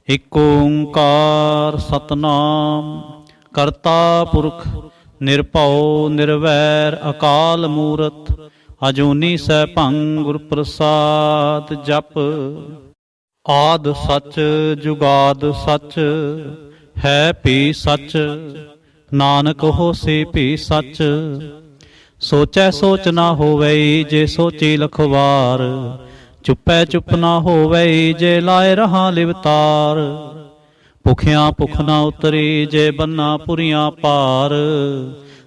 ਇਕ ਓੰਕਾਰ ਸਤਨਾਮ ਕਰਤਾ ਪੁਰਖ ਨਿਰਭਉ ਨਿਰਵੈਰ ਅਕਾਲ ਮੂਰਤ ਅਜੂਨੀ ਸੈਭੰ ਗੁਰ ਪ੍ਰਸਾਦ ਜਪ। ਆਦਿ ਸਚ ਜੁਗਾਦ ਸਚ ਹੈ ਭੀ ਸਚ ਨਾਨਕ ਹੋਸੀ ਭੀ ਸਚ। ਸੋਚੈ ਸੋਚ ਨਾ ਹੋਵਈ ਜੇ ਸੋਚੀ ਲਖਵਾਰ ਚੁੱਪੈ ਚੁੱਪ ਨਾ ਹੋਵਈ ਜੇ ਲਾਏ ਰਹਾ ਲਿਵਤਾਰ। ਭੁਖਿਆਂ ਭੁਖ ਨਾ ਉਤਰੀ ਜੇ ਬੰਨਾ ਪੁਰੀਆਂ ਪਾਰ।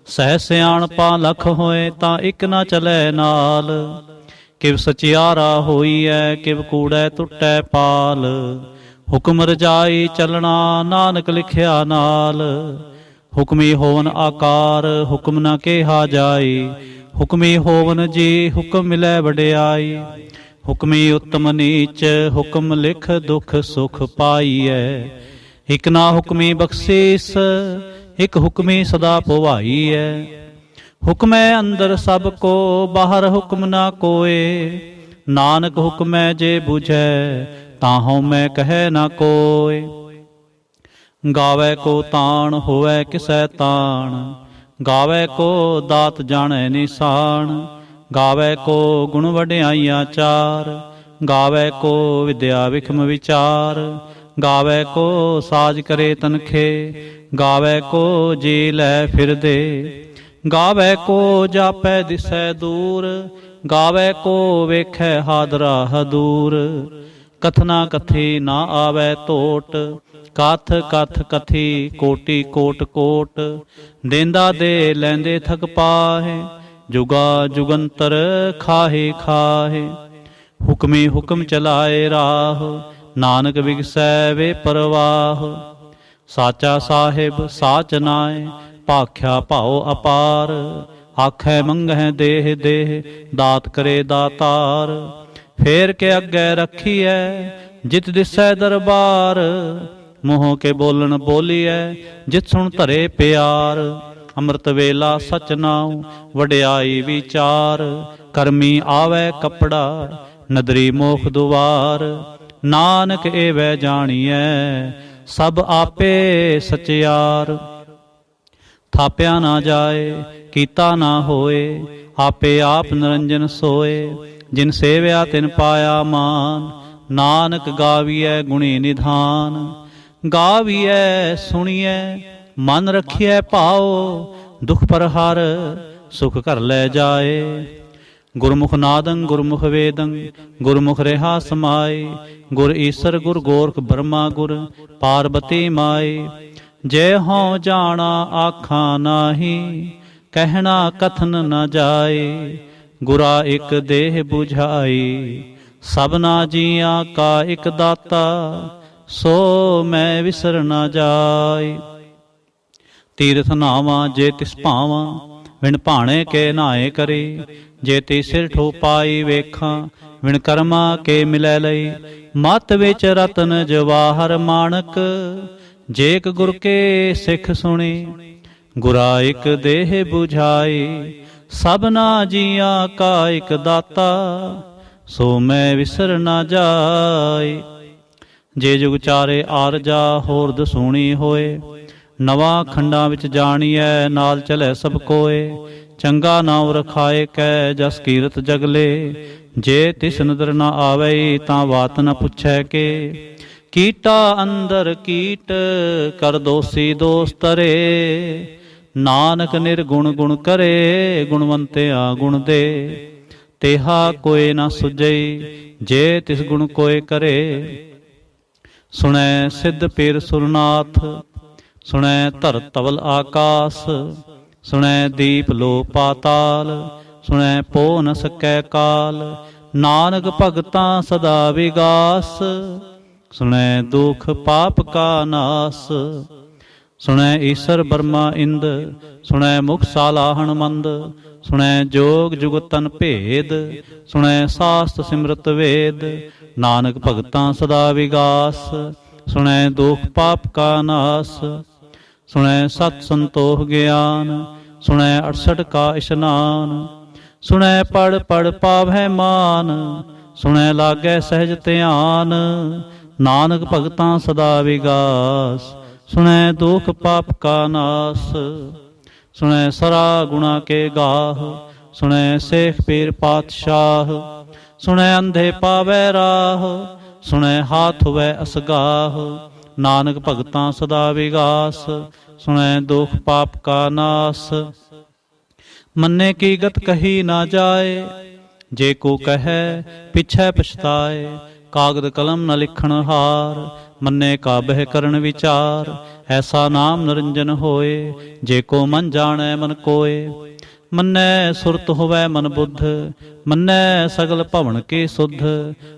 ਸਹਿ ਸਿਆਣਪਾ ਲਖ ਹੋਏ ਤਾਂ ਇੱਕ ਨਾ ਚਲੈ ਨਾਲ। ਕਿਵ ਸਚਿਆਰਾ ਹੋਈਐ ਕਿਵ ਕੂੜੈ ਟੁੱਟੈ ਪਾਲ। ਹੁਕਮ ਰਜਾਈ ਚਲਣਾ ਨਾਨਕ ਲਿਖਿਆ ਨਾਲ। ਹੁਕਮੀ ਹੋਵਨ ਆਕਾਰ ਹੁਕਮ ਨਾ ਕਿਹਾ ਜਾਈ। ਹੁਕਮੀ ਹੋਵਨ ਜੀ ਹੁਕਮ ਮਿਲੈ ਵਡਿਆਈ। ਹੁਕਮੀ ਉਤਮ ਨੀਚ ਹੁਕਮ ਲਿਖ ਦੁਖ ਸੁਖ ਪਾਈਐ। ਇਕ ਨਾ ਹੁਕਮੀ ਬਖਸ਼ੀਸ ਇਕ ਹੁਕਮੀ ਸਦਾ ਭਵਾਈਐ। ਹੁਕਮੈ ਅੰਦਰ ਸਭ ਕੋ ਬਾਹਰ ਹੁਕਮ ਨਾ ਕੋਏ। ਨਾਨਕ ਹੁਕਮੈ ਜੇ ਬੁਝੈ ਤਾਂ ਹਉਮੈ ਕਹੈ ਨਾ ਕੋਇ। ਗਾਵੈ ਕੋ ਤਾਣ ਹੋਵੈ ਕਿਸੈ ਤਾਣ। ਗਾਵੈ ਕੋ ਦਾਤ ਜਾਣੈ ਨਿਸ਼ਾਨ। ਗਾਵੈ ਕੋ ਗੁਣ ਵਡਿਆਈਆਂ ਚਾਰ। ਗਾਵੈ ਕੋ ਵਿਦਿਆ ਵਿਖਮ ਵਿਚਾਰ। ਗਾਵੈ ਕੋ ਸਾਜ ਕਰੇ ਤਨਖੇ। ਗਾਵੈ ਕੋ ਜੀ ਲੈ ਫਿਰਦੇ। ਗਾਵੈ ਕੋ ਜਾਪੈ ਦਿਸੈ ਦੂਰ। ਗਾਵੈ ਕੋ ਵੇਖੈ ਹਾਦਰਾ ਹਦੂਰ। ਕਥਨਾ ਕਥੀ ਨਾ ਆਵੈ ਤੋਟ। ਕਥ ਕਥ ਕਥੀ ਕੋਟੀ ਕੋਟ ਕੋਟ। ਦੇਂਦਾ ਦੇ ਲੈਂਦੇ ਥਕ ਪਾਹੇ। ਜੁਗਾ ਜੁਗੰਤਰ ਖਾਹੇ ਖਾਹੇ। ਹੁਕਮੀ ਹੁਕਮ ਚਲਾਏ ਰਾਹ ਨਾਨਕ ਵਿਗਸੈ ਵੇ ਪਰਵਾਹ। ਸਾਚਾ ਸਾਹਿਬ ਸਾਚ ਨਾਏ ਭਾਖਿਆ ਭਾਉ ਅਪਾਰ। ਆਖੈ ਮੰਗਹਿ ਦੇਹ ਦੇਹ ਦਾਤ ਕਰੇ ਦਾਤਾਰ। ਫੇਰ ਕੇ ਅੱਗੇ ਰੱਖੀਐ ਜਿਤ ਦਿਸੈ ਦਰਬਾਰ। ਮੂੰਹ ਕੇ ਬੋਲਣ ਬੋਲੀਐ ਜਿਤ ਸੁਣ ਧਰੇ ਪਿਆਰ। ਅੰਮ੍ਰਿਤ ਵੇਲਾ ਸਚ ਨਾਉ ਵਡਿਆਈ ਵਿਚਾਰ। ਕਰਮੀ ਆਵੈ ਕਪੜਾ ਨਦਰੀ ਮੋਖ ਦੁਆਰ। ਨਾਨਕ ਏਵੈ ਜਾਣੀਐ ਸਭ ਆਪੇ ਸਚਿਆਰ। ਥਾਪਿਆ ਨਾ ਜਾਏ ਕੀਤਾ ਨਾ ਹੋਏ ਆਪੇ ਆਪ ਨਿਰੰਜਨ ਸੋਏ। ਜਿਨ ਸੇਵਿਆ ਤਿਨ ਪਾਇਆ ਮਾਨ ਨਾਨਕ ਗਾਵੀਐ ਗੁਣੀ ਨਿਧਾਨ। ਗਾਵੀਐ ਸੁਣੀਐ ਮਨ ਰਖੀਐ ਭਾਉ ਦੁਖ ਪਰਹਰ ਸੁਖ ਘਰ ਲੈ ਜਾਏ। ਗੁਰਮੁਖ ਨਾਦੰ ਗੁਰਮੁਖ ਵੇਦੰ ਗੁਰਮੁਖ ਰਿਹਾ ਸਮਾਏ। ਗੁਰ ਈਸਰ ਗੁਰ ਗੋਰਖ ਬਰਮਾ ਗੁਰ ਪਾਰਬਤੀ ਮਾਏ। ਜੇ ਹਉ ਜਾਣਾ ਆਖਾਂ ਨਾਹੀ ਕਹਿਣਾ ਕਥਨ ਨ ਜਾਏ। ਗੁਰਾ ਇਕ ਦੇਹ 부ਝਾਈ ਸਭਨਾ ਜੀਆਂ ਕਾ ਇਕ ਦਾਤਾ। ਸੋ ਮੈਂ ਵਿਸਰ ਨਾ ਜਾਏ। ਤੀਰਥ ਨਾਵਾਂ ਜੇ ਤਿਸ ਭਾਵਾਂ ਵਿਣ ਭਾਣੇ ਕੇ ਨਾਏ ਕਰੇ। ਜੇ ਤੀ ਸਿਰ ਠੋ ਪਾਈ ਵੇਖਾਂ ਵਿਣ ਕਰਮਾ ਕੇ ਮਿਲੈ ਲਈ। ਮਤ ਵਿੱਚ ਰਤਨ ਜਵਾਹਰ ਮਾਣਕ ਜੇਕ ਗੁਰ ਕੇ ਸਿੱਖ ਸੁਣੀ। ਗੁਰਾ ਇਕ ਦੇਹ 부ਝਾਈ ਸਭਨਾ ਜੀਆਂ ਕਾ ਇਕ ਦਾਤਾ। ਸੋ ਮੈਂ ਵਿਸਰ ਨਾ ਜਾਏ। ਜੇ ਜੁਗ ਚਾਰੇ ਆਰਜਾ ਹੋਰ ਦਸੂਣੀ ਹੋਏ। ਨਵਾਂ ਖੰਡਾਂ ਵਿੱਚ ਜਾਣੀਐ ਨਾਲ ਚਲੈ ਸਭ ਕੋਏ। ਚੰਗਾ ਨਾਉ ਰਖਾਏ ਕੈ ਜਸ ਕੀਰਤ ਜਗਲੇ। ਜੇ ਤਿਸ ਨਦਰ ਨਾ ਆਵਈ ਤਾਂ ਬਾਤ ਨ ਪੁੱਛੈ ਕੇ। ਕੀਟਾ ਅੰਦਰ ਕੀਟ ਕਰ ਦੋਸੀ ਦੋਸ ਤਰੇ। ਨਾਨਕ ਨਿਰਗੁਣ ਗੁਣ ਕਰੇ ਗੁਣਵੰਤਿਆ ਗੁਣ ਦੇ। ਤੇਹਾ ਕੋਇ ਨਾ ਸੁਝਈ ਜੇ ਤਿਸ ਗੁਣ ਕੋਇ ਕਰੇ। ਸੁਣੈ ਸਿੱਧ ਪੀਰ ਸੁਰਨਾਥ ਸੁਣੈ ਧਰ ਤਵਲ ਆਕਾਸ। ਸੁਣੈ ਦੀਪ ਲੋ ਪਾਤਾਲ ਸੁਣੈ ਪੋ ਨ ਸਕੈ ਕਾਲ। ਨਾਨਕ ਭਗਤਾਂ ਸਦਾ ਵਿਗਾਸ ਸੁਣੈ ਦੁਖ ਪਾਪ ਕਾ ਨਾਸ। ਸੁਣੈ ਈਸਰ ਬਰਮਾ ਇੰਦ ਸੁਣੈ ਮੁਖ ਸਾਲਾਹਣ ਮੰਦ। ਸੁਣੈ ਜੋਗ ਜੁਗਤਨ ਭੇਦ ਸੁਣੈ ਸਾਸਤ ਸਿਮਰਤ ਵੇਦ। ਨਾਨਕ ਭਗਤਾਂ ਸਦਾ ਵਿਗਾਸ ਸੁਣੈ ਦੁਖ ਪਾਪ ਕਾ ਨਾਸ। ਸੁਣੈ ਸਤ ਸੰਤੋਖ ਗਿਆਨ ਸੁਣੈ 68 ਕਾ ਇਸ਼ਨਾਨ। ਸੁਣੈ ਪੜ ਪੜ ਪਾਵੈ ਮਾਨ ਸੁਣੈ ਲਾਗੈ ਸਹਿਜ ਧਿਆਨ। ਨਾਨਕ ਭਗਤਾਂ ਸਦਾ ਵਿਗਾਸ। ਸੁਣੈ ਦੁਖ ਪਾਪ ਕਾ ਨਾਸ, ਸੁਣੈ ਸਰਾ ਗੁਣਾ ਕੇ ਗਾਹ। ਸੁਣੈ ਸੇਖ ਪੀਰ ਪਾਤਸ਼ਾਹ, ਸੁਣੈ ਅੰਧੇ ਪਾਵੈ ਰਾਹ। ਸੁਣੈ ਹਾਥ ਹੋਵੈ ਅਸਗਾਹ, ਨਾਨਕ ਭਗਤਾਂ ਸਦਾ ਵਿਗਾਸ। ਸੁਣੈ ਦੁਖ ਪਾਪ ਕਾ ਨਾਸ, ਮੰਨੇ ਕੀ ਗਤ ਕਹੀ ਨਾ ਜਾਏ। ਜੇ ਕੋ ਕਹੈ ਪਿਛੈ ਪਛਤਾਏ, ਕਾਗਦ ਕਲਮ ਨ ਲਿਖਣ ਹਾਰ। ਮੰਨੇ ਕਾਬਹਿ ਕਰਨ ਵਿਚਾਰ, ਐਸਾ ਨਾਮ ਨਿਰੰਜਨ ਹੋਏ। ਜੇ ਕੋ ਮਨ ਜਾਣੈ ਮਨ ਕੋਏ, ਮੰਨੈ ਸੁਰਤ ਹੋਵੈ ਮਨ ਬੁੱਧ। ਮੰਨੈ ਸਗਲ ਭਵਨ ਕੀ ਸੁਧ,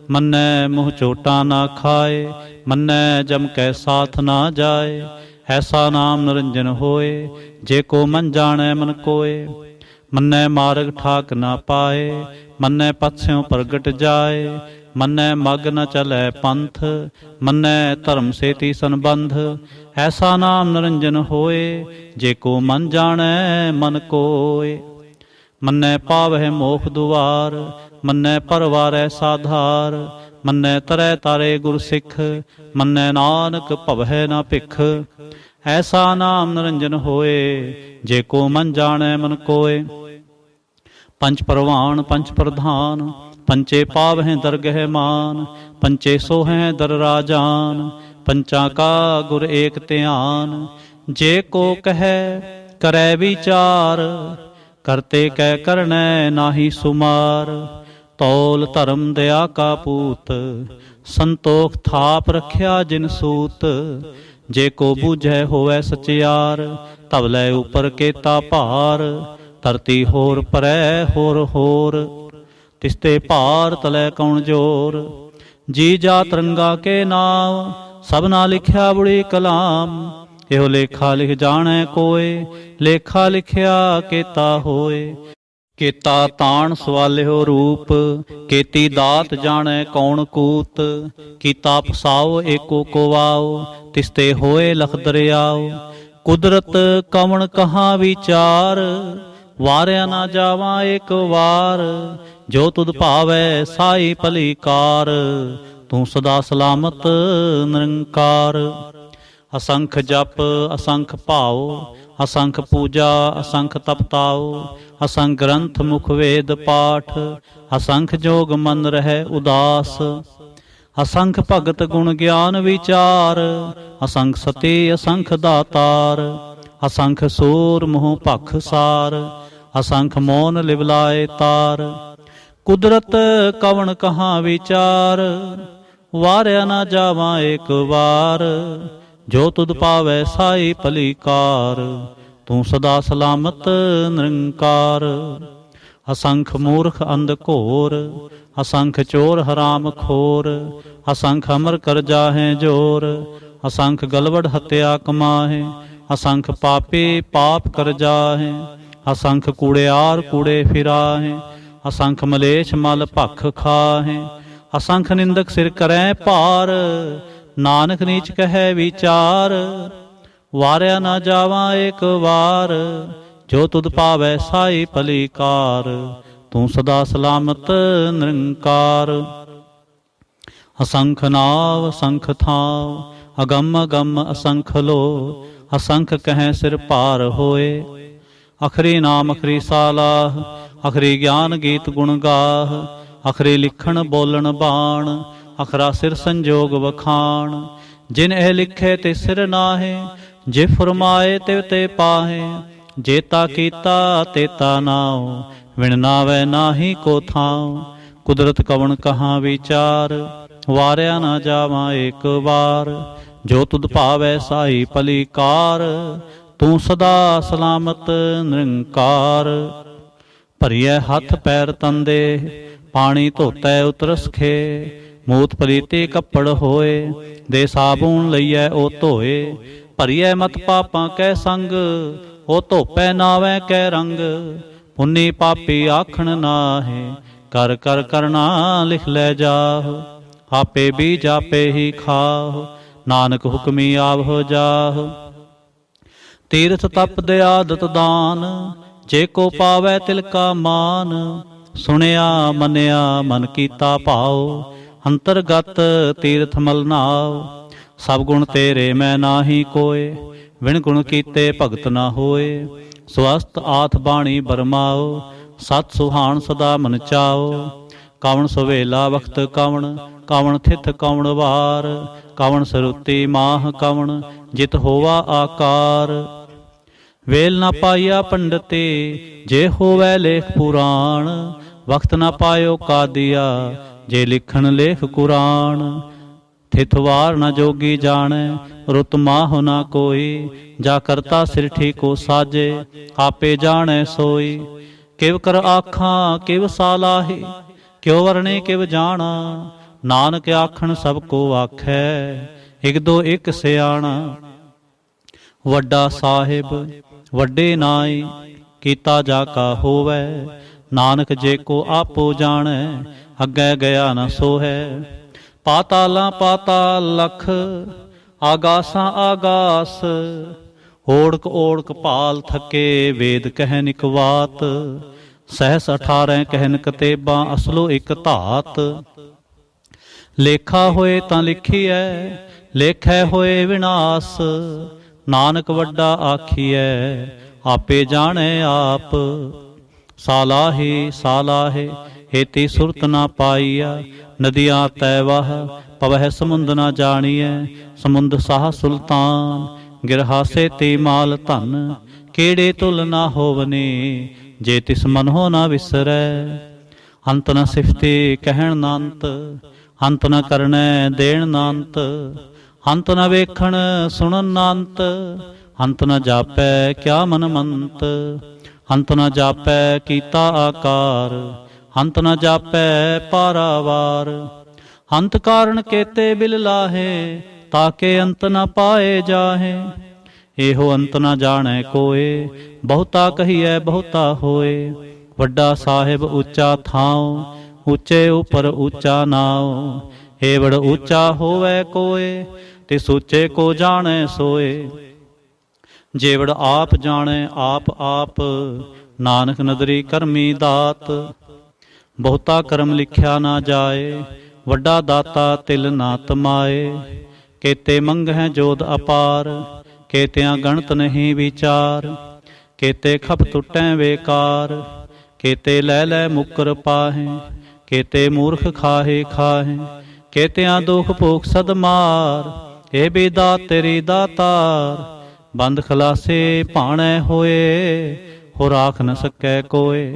ਮੰਨੈ ਮੂੰਹ ਚੋਟਾਂ ਨਾ ਖਾਏ। ਮੰਨੈ ਜਮ ਕੈ ਸਾਥ ਨਾ ਜਾਏ, ਐਸਾ ਨਾਮ ਨਿਰੰਜਨ ਹੋਏ। ਜੇ ਕੋ ਮਨ ਜਾਣੈ ਮਨ ਕੋਏ, ਮੰਨੈ ਮਾਰਗ ਠਾਕ ਨਾ ਪਾਏ। ਮੰਨੈ ਪਥਿਓਂ ਪ੍ਰਗਟ ਜਾਏ, ਮੰਨੈ ਮਗ ਨ ਚਲੈ ਪੰਥ। ਮੰਨੈ ਧਰਮ ਸੇਤੀ ਸੰਬੰਧ, ਐਸਾ ਨਾਮ ਨਿਰੰਜਨ ਹੋਏ। ਜੇ ਕੋ ਮਨ ਜਾਣੈ ਮਨ ਕੋਏ, ਮੰਨੈ ਪਾਵਹਿ ਮੋਖ ਦੁਆਰ। ਮੰਨੈ ਪਰਵਾਰੈ ਸਾਧਾਰ, ਮੰਨੈ ਤਰੈ ਤਾਰੇ ਗੁਰ ਸਿੱਖ। ਮੰਨੈ ਨਾਨਕ ਭਵਹਿ ਨਾ ਭਿਖ, ਐਸਾ ਨਾਮ ਨਿਰੰਜਨ ਹੋਏ। ਜੇ ਕੋ ਮਨ ਜਾਣੈ ਮਨ ਕੋਏ, ਪੰਚ ਪਰਵਾਨ ਪੰਚ ਪ੍ਰਧਾਨ। ਪੰਚੇ ਪਾਵਹਿ ਦਰਗਹਿ ਮਾਨ, ਪੰਚੇ ਸੋਹੈ ਦਰ ਰਾਜਾਨ। ਪੰਚਾਂ ਕਾ ਗੁਰ ਏਕ ਧਿਆਨ, ਜੇ ਕੋ ਕਹੈ ਕਰੈ ਵਿਚਾਰ। ਕਰਤੇ ਕੈ ਕਰਨੈ ਨਾਹੀ ਸੁਮਾਰ, ਤੌਲ ਧਰਮ ਦਇਆ ਕਾ ਪੂਤ। ਸੰਤੋਖ ਥਾਪ ਰਖਿਆ ਜਿਨ ਸੂਤ, ਜੇ ਕੋ ਬੂਝੈ ਹੋਵੈ ਸਚਿਆਰ। ਧਵਲੇ ਉਪਰ ਕੇਤਾ ਭਾਰ, ਧਰਤੀ ਹੋਰ ਪਰੈ ਹੋਰ ਹੋਰ। ਤਿਸਤੇ ਭਾਰ ਤਲੈ ਕੌਣ ਜੋਰ, ਜੀ ਜਾ ਤਰੰਗਾ ਕੇ ਨਾਮ। ਸਭਨਾ ਲਿਖਿਆ ਬੁੜੀ ਕਲਾਮ, ਇਹੋ ਲੇਖਾ ਲਿਖ ਜਾਣੈ ਕੋਏ। ਲੇਖਾ ਲਿਖਿਆ ਕੇਤਾ ਹੋਏ, ਕੇਤਾ ਤਾਣ ਸਵਾਲਿਓ ਰੂਪ। ਕੇਤੀ ਦਾਤ ਜਾਣੈ ਕੌਣ ਕੂਤ, ਕੀਤਾ ਫਸਾਓ ਏਕੋ ਕੋਵਾਓ। ਤਿਸਤੇ ਹੋਏ ਲਖ ਦਰਿਆਓ, ਕੁਦਰਤ ਕਵਣ ਕਹਾਂ ਵਿਚਾਰ। ਵਾਰਿਆ ਨਾ ਜਾਵਾਂ ਏਕ ਵਾਰ, ਜੋ ਤੁਧ ਭਾਵੈ ਸਾਈ ਭਲੀ ਕਾਰ। ਤੂੰ ਸਦਾ ਸਲਾਮਤ ਨਿਰੰਕਾਰ। ਅਸੰਖ ਜਪ ਅਸੰਖ ਭਾਉ, ਅਸੰਖ ਪੂਜਾ ਅਸੰਖ ਤਪਤਾਉ। ਅਸੰਖ ਗ੍ਰੰਥ ਮੁਖ ਵੇਦ ਪਾਠ, ਅਸੰਖ ਜੋਗ ਮਨ ਰਹਿ ਉਦਾਸ। ਅਸੰਖ ਭਗਤ ਗੁਣ ਗਿਆਨ ਵਿਚਾਰ, ਅਸੰਖ ਸਤੀ ਅਸੰਖ ਦਾਤਾਰ। ਅਸੰਖ ਸੂਰ ਮੋਹ ਭਖ ਸਾਰ, ਅਸੰਖ ਮੋਨ ਲਿਵਲਾਏ ਤਾਰ। ਕੁਦਰਤ ਕਵਣ ਕਹਾਂ ਵਿਚਾਰ, ਵਾਰਿਆ ਨਾ ਜਾਵਾਂ ਏਕ ਵਾਰ। ਜੋ ਤੁਧ ਭਾਵੈ ਸਾਈ ਭਲੀ ਕਾਰ, ਤੂੰ ਸਦਾ ਸਲਾਮਤ ਨਿਰੰਕਾਰ। ਅਸੰਖ ਮੂਰਖ ਅੰਧ ਘੋਰ, ਅਸੰਖ ਚੋਰ ਹਰਾਮ ਖੋਰ। ਅਸੰਖ ਅਮਰ ਕਰ ਜਾਹੇ ਜੋਰ, ਅਸੰਖ ਗਲਵੜ ਹਤਿਆ ਕਮਾਹੇ। ਅਸੰਖ ਪਾਪੀ ਪਾਪ ਕਰ ਜਾਹੇ, ਅਸੰਖ ਕੂੜਿਆਰ ਕੂੜੇ ਫਿਰਾਹੇ। ਅਸੰਖ ਮਲੇਛ ਮਲ ਭਖ ਖਾਹੇ, ਅਸੰਖ ਨਿੰਦਕ ਸਿਰ ਕਰੈ ਭਾਰ। ਨਾਨਕ ਨੀਚ ਕਹੈ ਵਿਚਾਰ, ਵਾਰਿਆ ਨਾ ਜਾਵਾਂ ਏਕ ਵਾਰ। ਜੋ ਤੁਧ ਭਾਵੈ ਸਾਈ ਭਲੀ ਕਾਰ, ਤੂੰ ਸਦਾ ਸਲਾਮਤ ਨਿਰੰਕਾਰ। ਅਸੰਖ ਨਾਵ ਅਸੰਖ ਥਾਵ, ਅਗੰਮ ਅਗੰਮ ਅਸੰਖ ਲੋ। ਅਸੰਖ ਕਹੈ ਸਿਰ ਭਾਰ ਹੋਏ, ਅਖਰੀ ਨਾਮ ਅਖਰੀ ਸਾਲਾਹ। ਅਖਰੀ ਗਿਆਨ ਗੀਤ ਗੁਣ ਗਾਹ, ਅਖਰੀ ਲਿਖਣ ਬੋਲਣ ਬਾਣ। ਅਖਰਾ ਸਿਰ ਸੰਜੋਗ ਵਖਾਣ, ਜਿਨ ਇਹ ਲਿਖੇ ਤੇ ਸਿਰ ਨਾਹੇ। ਜੇ ਫਰਮਾਏ ਤਿਵ ਤੇ ਪਾਹੇ, ਜੇਤਾ ਕੀਤਾ ਤੇਤਾ ਨਾਉ। ਵਿਣ ਨਾਵੈ ਨਾਹੀ ਕੋ ਥਾਉ, ਕੁਦਰਤ ਕਵਣ ਕਹਾਂ ਵਿਚਾਰ। ਵਾਰਿਆ ਨਾ ਜਾਵਾਂ ਏਕ ਵਾਰ, ਜੋ ਤੁਧ ਭਾਵੈ ਸਾਈ ਭਲੀ ਕਾਰ। ਤੂੰ ਸਦਾ ਸਲਾਮਤ ਨਿਰੰਕਾਰ। ਭਰੀਐ ਹੱਥ ਪੈਰ ਤੰਦੇ, ਪਾਣੀ ਧੋਤੈ ਉਤਰਸਖੇ। ਮੂਤ ਪਲੀਤੇ ਕੱਪੜ ਹੋਏ, ਦੇ ਸਾਬੂਨ ਲਈਐ ਉਹ ਧੋਏ। ਭਰੀਐ ਮਤ ਪਾਪਾਂ ਕੈ ਸੰਗ, ਉਹ ਧੋਪੈ ਨਾਵੈ ਕੈ ਰੰਗ। ਪੁੰਨੀ ਪਾਪੀ ਆਖਣ ਨਾਹੇ, ਕਰ ਕਰ ਕਰਨਾ ਲਿਖ ਲੈ ਜਾਹ। ਆਪੇ ਬੀਜ ਆਪੇ ਹੀ ਖਾਹ, ਨਾਨਕ ਹੁਕਮੀ ਆਵਹੁ ਜਾਹ। ਤੀਰਥ ਤਪ ਦਿਆਦਤ ਦਾਨ, ਜੇ ਕੋ ਪਾਵੈ ਤਿਲ ਕਾ ਮਾਨ। ਸੁਣਿਆ ਮੰਨਿਆ ਮਨ ਕੀਤਾ ਭਾਉ, ਅੰਤਰਗਤ ਤੀਰਥ ਮਲ ਨਾਵ। ਸਭ ਗੁਣ ਤੇਰੇ ਮੈਂ ਨਾਹੀ ਕੋਏ, ਵਿਣ ਗੁਣ ਕੀਤੇ ਭਗਤ ਨਾ ਹੋਏ। ਸਵਸਤ ਆਥ ਬਾਣੀ ਬਰਮਾਓ, ਸਤ ਸੁਹਾਣ ਸਦਾ ਮਨ ਚਾਓ। ਕਵਣ ਸੁਵੇਲਾ ਵਖਤ ਕਵਣ, ਕਵਣ ਥਿਤ ਕਵਣ ਵਾਰ। ਕਵਣ ਸਰੂਤੀ ਮਾਹ ਕਵਣ, ਜਿਤ ਹੋਵਾ ਆਕਾਰ। ਵੇਲ ਨਾ ਪਾਈਆ ਪੰਡਤੇ, ਜੇ ਹੋਵੈ ਲੇਖ ਪੁਰਾਣ। ਵਖਤ ਨਾ ਪਾਇਓ ਕਾਦੀਆ, ਜੇ ਲਿਖਣ ਲੇਖ ਕੁਰਾਨ। ਥਿਤ ਵਾਰ ਨਾ ਜੋਗੀ ਜਾਣੈ, ਰੁਤ ਮਾਹੁ ਨਾ ਕੋਈ। ਜਾ ਕਰਤਾ ਸਿਰਠੀ ਕੋ ਸਾਜੇ, ਆਪੇ ਜਾਣੈ ਸੋਈ। ਕਿਵ ਕਰ ਆਖਾਂ ਕਿਵ ਸਾਲਾਹੀ, ਕਿਉ ਵਰਣੇ ਕਿਵ ਜਾਣਾ। ਨਾਨਕ ਆਖਣ ਸਭ ਕੋ ਆਖੈ, ਇਕ ਦੋ ਇਕ ਸਿਆਣਾ। ਵੱਡਾ ਸਾਹਿਬ ਵੱਡੇ ਨਾਈ, ਕੀਤਾ ਜਾ ਕਾ ਹੋਵੈ। ਨਾਨਕ ਜੇ ਕੋ ਆਪੋ ਜਾਣੈ, ਅੱਗੇ ਗਿਆ ਨਾ ਸੋਹੈ। ਪਾਤਾਲਾਂ ਪਾਤਾਲ ਲਖ, ਆਗਾਸਾਂ ਆਗਾਸ। ਓੜਕ ਓੜਕ ਭਾਲ ਥਕੇ, ਵੇਦ ਕਹਿਨ ਇਕ ਵਾਤ। ਸਹਿਸ 18 ਕਹਿਨ ਕਤੇਬਾਂ, ਅਸਲੋ ਇਕ ਧਾਤ। ਲੇਖਾ ਹੋਏ ਤਾਂ ਲਿਖੀਐ, ਲੇਖੈ ਹੋਏ ਵਿਨਾਸ਼। ਨਾਨਕ ਵੱਡਾ ਆਖੀਐ, ਆਪੇ ਜਾਣੈ ਆਪ। ਸਾਲਾਹੇ ਸਾਲਾਹੇ, ਹੇਤੀ ਸੁਰਤ ਨਾ ਪਾਈਆ। ਨਦੀਆਂ ਤੈ ਵਾਹ, ਪਵਹਿ ਸਮੁੰਦ ਨਾ ਜਾਣੀਐ। ਸਮੁੰਦ ਸਾਹ ਸੁਲਤਾਨ, ਗਿਰਹਾਸੇ ਤੇ ਮਾਲ ਧਨ। ਕਿਹੜੇ ਤੁਲ ਨਾ ਹੋਵਨੇ, ਜੇ ਤਿਸ ਮਨੋ ਨਾ ਵਿਸਰੈ। ਅੰਤ ਨ ਸਿਫਤੇ ਕਹਿਣ ਨਾ ਅੰਤ, ਅੰਤ ਨ ਕਰਨੈ ਦੇਣ ਨਾ ਅੰਤ। ਅੰਤ ਨ ਵੇਖਣ ਸੁਣਨ ਨਾ ਅੰਤ, ਅੰਤ ਨ ਜਾਪੈ ਕਿਆ ਮਨ ਮੰਤ। ਅੰਤ ਨ ਜਾਪੈ ਕੀਤਾ ਆਕਾਰ, ਅੰਤ ਨ ਜਾਪੈ ਪਾਰਾਵਾਰ। ਅੰਤ ਕਾਰਨ ਕੇਤੇ ਬਿਲ ਲਾਹੇ, ਤਾਕੇ ਅੰਤ ਨ ਪਾਏ ਜਾਹੇ। ਇਹੋ ਅੰਤ ਨ ਜਾਣੈ ਕੋਏ, ਬਹੁਤਾ ਕਹੀਐ ਬਹੁਤਾ ਹੋਏ। ਵੱਡਾ ਸਾਹਿਬ ਉੱਚਾ ਥਾਉ, ਉੱਚੇ ਉਪਰ ਉੱਚਾ ਨਾਉ। ਏਵੜ ਉੱਚਾ ਹੋਵੈ ਕੋਏ, ਤਿਸ ਉੱਚੇ ਕੋ ਜਾਣੈ ਸੋਏ। ਜੇਵੜ ਆਪ ਜਾਣੈ ਆਪ ਆਪ, ਨਾਨਕ ਨਦਰੀ ਕਰਮੀ ਦਾਤ। ਬਹੁਤਾ ਕਰਮ ਲਿਖਿਆ ਨਾ ਜਾਏ, ਵੱਡਾ ਦਾਤਾ ਤਿਲ ਨਾ ਤਮਾਏ। ਕੇਤੇ ਮੰਗਹਿ ਜੋਧ ਅਪਾਰ, ਕੇਤਿਆਂ ਗਣਤ ਨਹੀਂ ਵਿਚਾਰ। ਕੇਤੇ ਖਪ ਟੁੱਟੈ ਵੇਕਾਰ, ਕੇਤੇ ਲੈ ਲੈ ਮੁਕਰ ਪਾਹੇ। ਕੇਤੇ ਮੂਰਖ ਖਾਹੇ ਖਾਹੇ, ਕੇਤਿਆਂ ਦੁਖ ਭੋਗ ਸਦ ਮਾਰ। ਏ ਬੇਦਾ ਤੇਰੀ ਦਾਤਾਰ, ਬੰਦ ਖਲਾਸੇ ਭਾਣੈ ਹੋਏ। ਹੋ ਰਾਖ ਨ ਸਕੈ ਕੋਏ।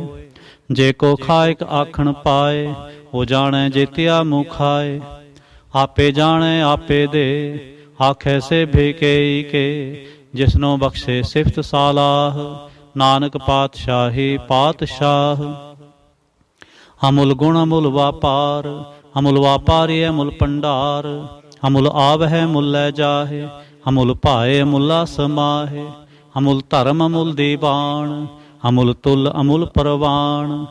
ਜੇ ਕੋ ਖਾਇਕ ਆਖਣ ਪਾਏ, ਉਹ ਜਾਣੈ ਜੇਤਿਆ ਮੁ ਖਾਏ। ਆਪੇ ਜਾਣੈ ਆਪੇ ਦੇ, ਆਖੈ ਸੇ ਭੇਕਈ ਕੇ। ਜਿਸਨੋ ਬਖਸ਼ੇ ਸਿਫਤ ਸਾਲਾਹ, ਨਾਨਕ ਪਾਤਸ਼ਾਹੀ ਪਾਤਸ਼ਾਹ। ਅਮੁਲ ਗੁਣ ਅਮੁਲ ਵਾਪਾਰ, ਅਮੁਲ ਵਾਪਾਰੀ ਅਮੁਲ ਭੰਡਾਰ। ਅਮੁਲ ਆਵਹਿ ਮੁਲ ਲੈ ਜਾਹੇ, ਅਮੁਲ ਭਾਏ ਅਮੁਲਾ ਸਮਾਹੇ। ਅਮੁਲ ਧਰਮ ਅਮੁਲ ਦੀਵਾਨ, ਅਮੁਲ ਤੁਲ ਅਮੁਲ ਪਰਵਾਨ।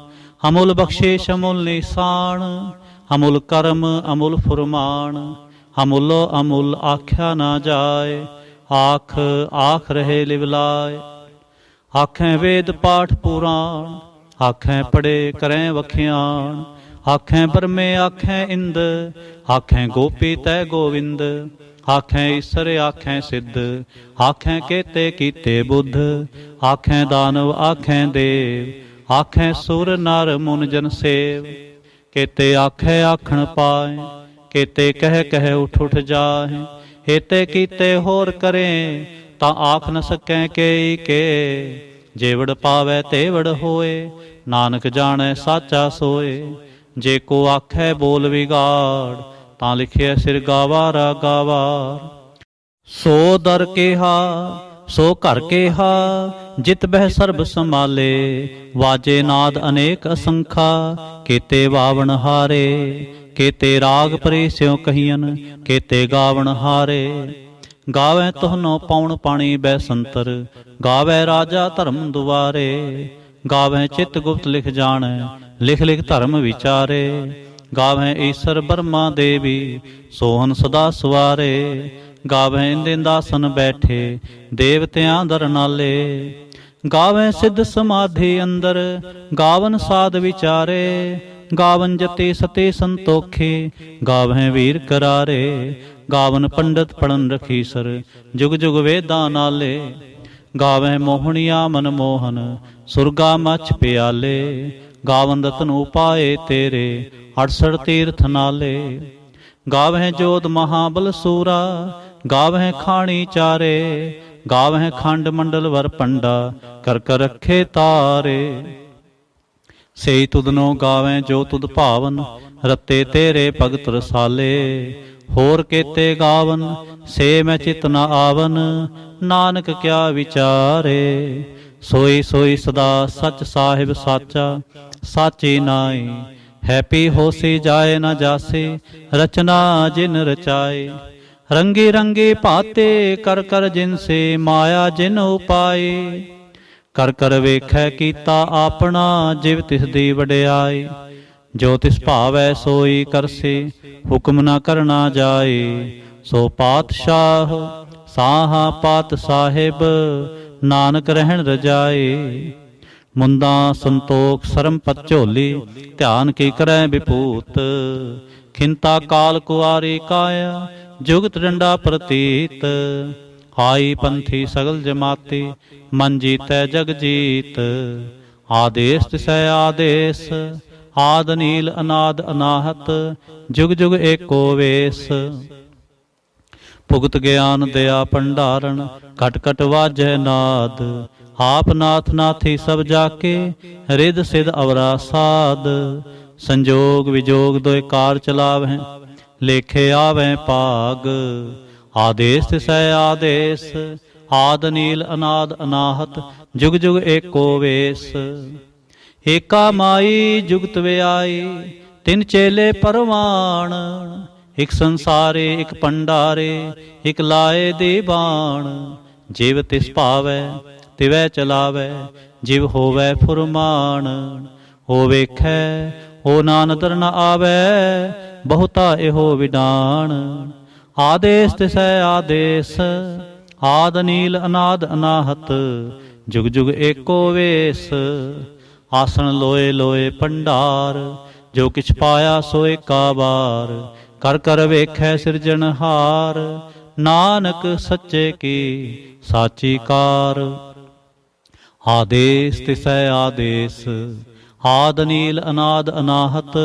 ਅਮੁਲ ਬਖਸ਼ੇਸ਼ ਅਮੁਲ ਨਿਸ਼ਾਨ, ਅਮੁਲ ਕਰਮ ਅਮੁਲ ਫੁਰਮਾਨ। ਅਮੁਲੋ ਅਮੁਲ ਆਖਿਆ ਨਾ ਜਾਏ, ਆਖ ਆਖ ਰਹੇ ਲਿਵਲਾਏ। ਆਖੈ ਵੇਦ ਪਾਠ ਪੁਰਾਣ, ਆਖੈ ਪੜੇ ਕਰੈ ਵਖਿਆਣ। ਆਖੈ ਬਰਮੇ ਆਖੈ ਇੰਦ, ਆਖੈ ਗੋਪੀ ਤੈ ਗੋਵਿੰਦ। ਆਖੈ ਈਸਰ ਆਖੈ ਸਿੱਧ, ਆਖੈ ਕੇਤੇ ਕੀਤੇ ਬੁੱਧ। ਆਖੈ ਦਾਨਵ ਆਖੈ ਦੇਵ, ਆਖੈ ਸੁਰ ਨਰ ਮੁਨ ਜਨ ਸੇਵ। ਕੇਤੇ ਆਖੈ ਆਖਣ ਪਾਏ, ਕੇਤੇ ਕਹਿ ਕਹਿ ਉਠ ਉਠ ਜਾਹੇ। ਹੇਤੇ ਕੀਤੇ ਹੋਰ ਕਰੇ, ਤਾਂ ਆਖ ਨ ਸਕੈ ਕੇਈ ਕੇ। ਜੇਵੜ ਪਾਵੈ ਤੇਵੜ ਹੋਏ, ਨਾਨਕ ਜਾਣੈ ਸਾਚਾ ਸੋਏ। ਜੇ ਕੋ ਆਖੈ ਬੋਲ ਵਿਗਾੜ, ਤਾਂ ਲਿਖਿਆ ਸਿਰ ਗਾਵਾਰਾ ਗਾਵਾਰ। ਸੋ ਦਰ ਕੇਹਾ ਸੋ ਘਰ ਕੇਹਾ, ਜਿਤ ਬਹਿ ਸਰਬ ਸੰਭਾਲੇ। ਵਾਜੇ ਨਾਦ ਅਨੇਕ ਅਸੰਖਾ, ਕੇਤੇ ਵਾਵਣ ਹਾਰੇ। ਕੇਤੇ ਰਾਗ ਪਰੇ ਸਿਉ ਕਹੀਨ, ਕੇਤੇ ਗਾਵਣ ਹਾਰੇ। ਗਾਵੈ ਤੋਹਨੋ ਪਾਉਣ ਪਾਣੀ ਬੈ ਸੰਤਰ, ਗਾਵੈ ਰਾਜਾ ਧਰਮ ਦੁਆਰੇ। ਗਾਵੈ ਚਿਤ ਗੁਪਤ ਲਿਖ ਜਾਣੈ, ਲਿਖ ਲਿਖ ਧਰਮ ਵਿਚਾਰੇ। ਗਾਵੈ ਈਸਰ ਬਰਮਾ ਦੇਵੀ, ਸੋਹਨ ਸਦਾ ਸਵਾਰੇ। ਗਾਵੈ ਇੰਦਿੰਦਾਸਨ ਬੈਠੇ, ਦੇਵਤਿਆਂ ਦਰ ਨਾਲੇ। ਗਾਵੈ ਸਿੱਧ ਸਮਾਧੀ ਅੰਦਰ, ਗਾਵਨ ਸਾਧ ਵਿਚਾਰੇ। गावन जते सते संतोखे, गावहें वीर करारे, गावन पंडित पढ़न रखीसर, जुग जुग वेदां नाले, गावहें मोहनिया मनमोहन, सुरगा मछ प्याले, गावन रतन उपाए तेरे, 68 तीर्थ नाले, गावहें जोध महाबल सूरा, गावहें खाणी चारे, गावहें खंड मंडल वर पंडा, कर कर रखे तारे। से तुदनो गावें जो तुद भावन, रते तेरे भगत रसाले, होर केते गावन से मैं चित न आवन, नानक क्या विचारे। सोई सोई सदा सच साहिब साचा, साची नाई, हैपी होसी जाए न जासे, रचना जिन रचाए, रंगी रंगी पाते कर कर जिनसे, माया जिन उपाए, कर कर वेखै कीता आपना, जिव तिस दी वड्याई, जो तिस भावै सोई करसे, हुक्म न करना जाए, सो पातशाह साहा पात साहिब, नानक रहन रजाए। मुंदा संतोख सरम पत झोली, ध्यान की करै विभूत, खिंता काल कुआरी काया, जुगत डंडा प्रतीत, आई पंथी सगल जमाती, मन जीतै जग जीत, आदेश तिसै आदेश, आद नील अनाद अनाहत, जुग जुग एको वेस, भुगत ज्ञान दया भंडारण, घट घट वाजै नाद, आप नाथ नाथी सब जाके, रिद सिद अवरा साध, संजोग विजोग दोय कार चलावैं, लेखे आवें पाग, आदेश तिसै आदेश, आद नील अनाद अनाहत, जुग जुग एको वेस, एका माई जुगत व्याई, तिन चेले परवान, एक संसारे एक पंडारे, एक लाए दीवान, जिव तिस भावै तिवै चलावै, जिव होवै फुरमान, हो वेखै हो ना नदर न आवै, बहुता एहो विडान, आदेश तिसै आदेश, आद नील अनाद अनाहत, जुग जुग एको वेस, आसन लोए लोए भंडार, जो किछ पाया सोए का बार, कर कर वेखै सिरजनहार, नानक सच्चे की साची कार। आदेश तिसै आदेश, आद नील अनाद अनाहत,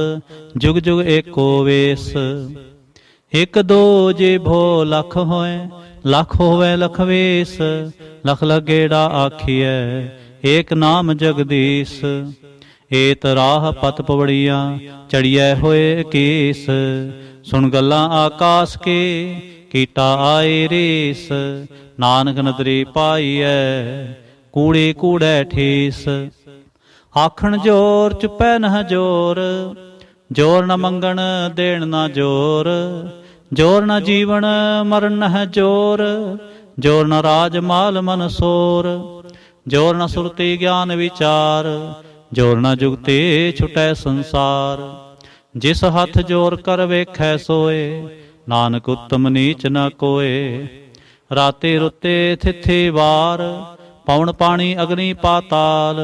जुग जुग एको वेस, एक दो जे भो लख होए, लख होवे लख वेस, लख लगेड़ा आखिए, एक नाम जगदीश, एत राह पत पवड़िया, चढ़िए होए कीस, सुन गल्लां आकाश के, कीटा आए रेस, नानक नदरी पाईऐ, कूड़े कूड़े ठीस, आखण जोर चुपै न जोर, जोर न मंगण देण न जोर, जोर न जीवन मरण न जोर, जोर न राज माल मन सोर, जोर न सुरति ज्ञान विचार, जोर न जुगते छुटै संसार, जिस हथ जोर कर वेखै सोए, नानक उत्तम नीच न कोय, राते रुते थिथे वार, पवन पानी अग्नि पाताल,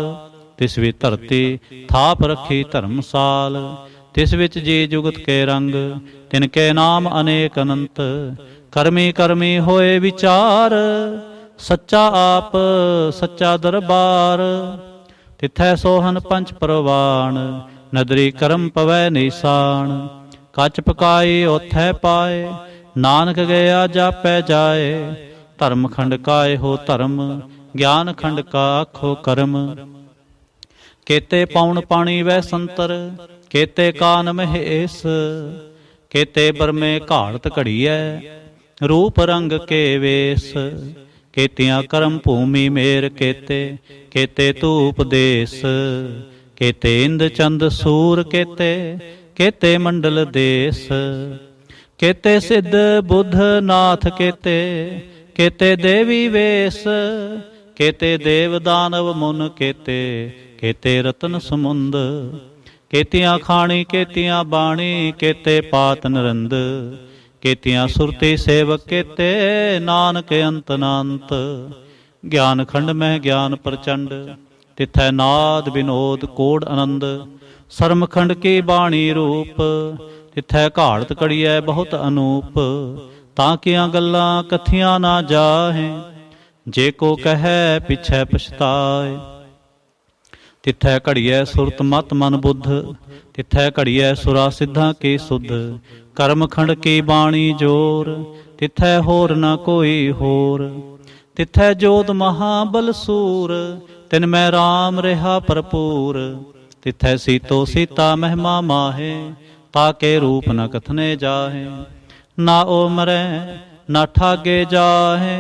तिस भी धरती थाप रखी धर्मसाल, तिस विच जी जुगत के रंग, तिनके नाम अनेक अनंत, करमी करमी होए विचार, सच्चा आप सच्चा दरबार, तिथै सोहन पंच परवान, नदरी करम पवै निशान, कच पकाई ओथै पाए, नानक गया जापै जाए, धर्म खंड काए हो धर्म, ज्ञान खंड का आखो कर्म, केते पौन पानी वै संतर, केते कान महेश, केते बरमे घाड़त घड़ीऐ, रूप रंग के वेश, केतियां करम भूमि मेर केते, केते धूप देश, केते इंद चंद सूर केते, केते मंडल देश, केते सिद्ध बुद्ध नाथ केते, केते देवी वेश, केते देव दानव मुन केते, केते रतन समुंद, केतियां खाणी केतियां बाणी, केते पात नरंद, केतियां सुरती सेवक केते, नानक अंत नांत, ज्ञान खंड में ज्ञान प्रचंड, तिथै नाद विनोद कोड आनंद, ਸਰਮਖੰਡ ਕੀ ਬਾਣੀ ਰੂਪ, ਤਿਥੈ ਘਾੜਤ ਕੜੀਐ ਬਹੁਤ ਅਨੂਪ। ਤਾਂ ਕੀਆਂ ਗੱਲਾਂ ਕਥੀਆਂ ਨਾ ਜਾਹੇ, ਜੇ ਕੋ ਕਹੈ ਪਿਛੈ ਪਛਤਾਏ। ਤਿਥੈ ਘੜੀਐ ਸੁਰਤ ਮਤ ਮਨ ਬੁੱਧ, ਤਿਥੈ ਘੜੀਐ ਸੁਰਾ ਸਿੱਧਾਂ ਕੀ ਸੁਧ। ਕਰਮਖੰਡ ਕੀ ਬਾਣੀ ਜੋਰ, ਤਿਥੈ ਹੋਰ ਨਾ ਕੋਈ ਹੋਰ। ਤਿਥੈ ਜੋਤ ਮਹਾਬਲ ਸੂਰ, ਤਿਨ ਮੈਂ ਰਾਮ ਰਿਹਾ ਭਰਪੂਰ। ਤਿਥੈ ਸੀਤੋ ਸੀਤਾ ਮਹਿਮਾ ਮਾਹੇ, ਤਾਕੇ ਰੂਪ ਨ ਕਥਨੇ ਜਾਹੇ। ਨਾ ਓ ਮਰੈ ਨਾ ਠਾਗੇ ਜਾਹੇ,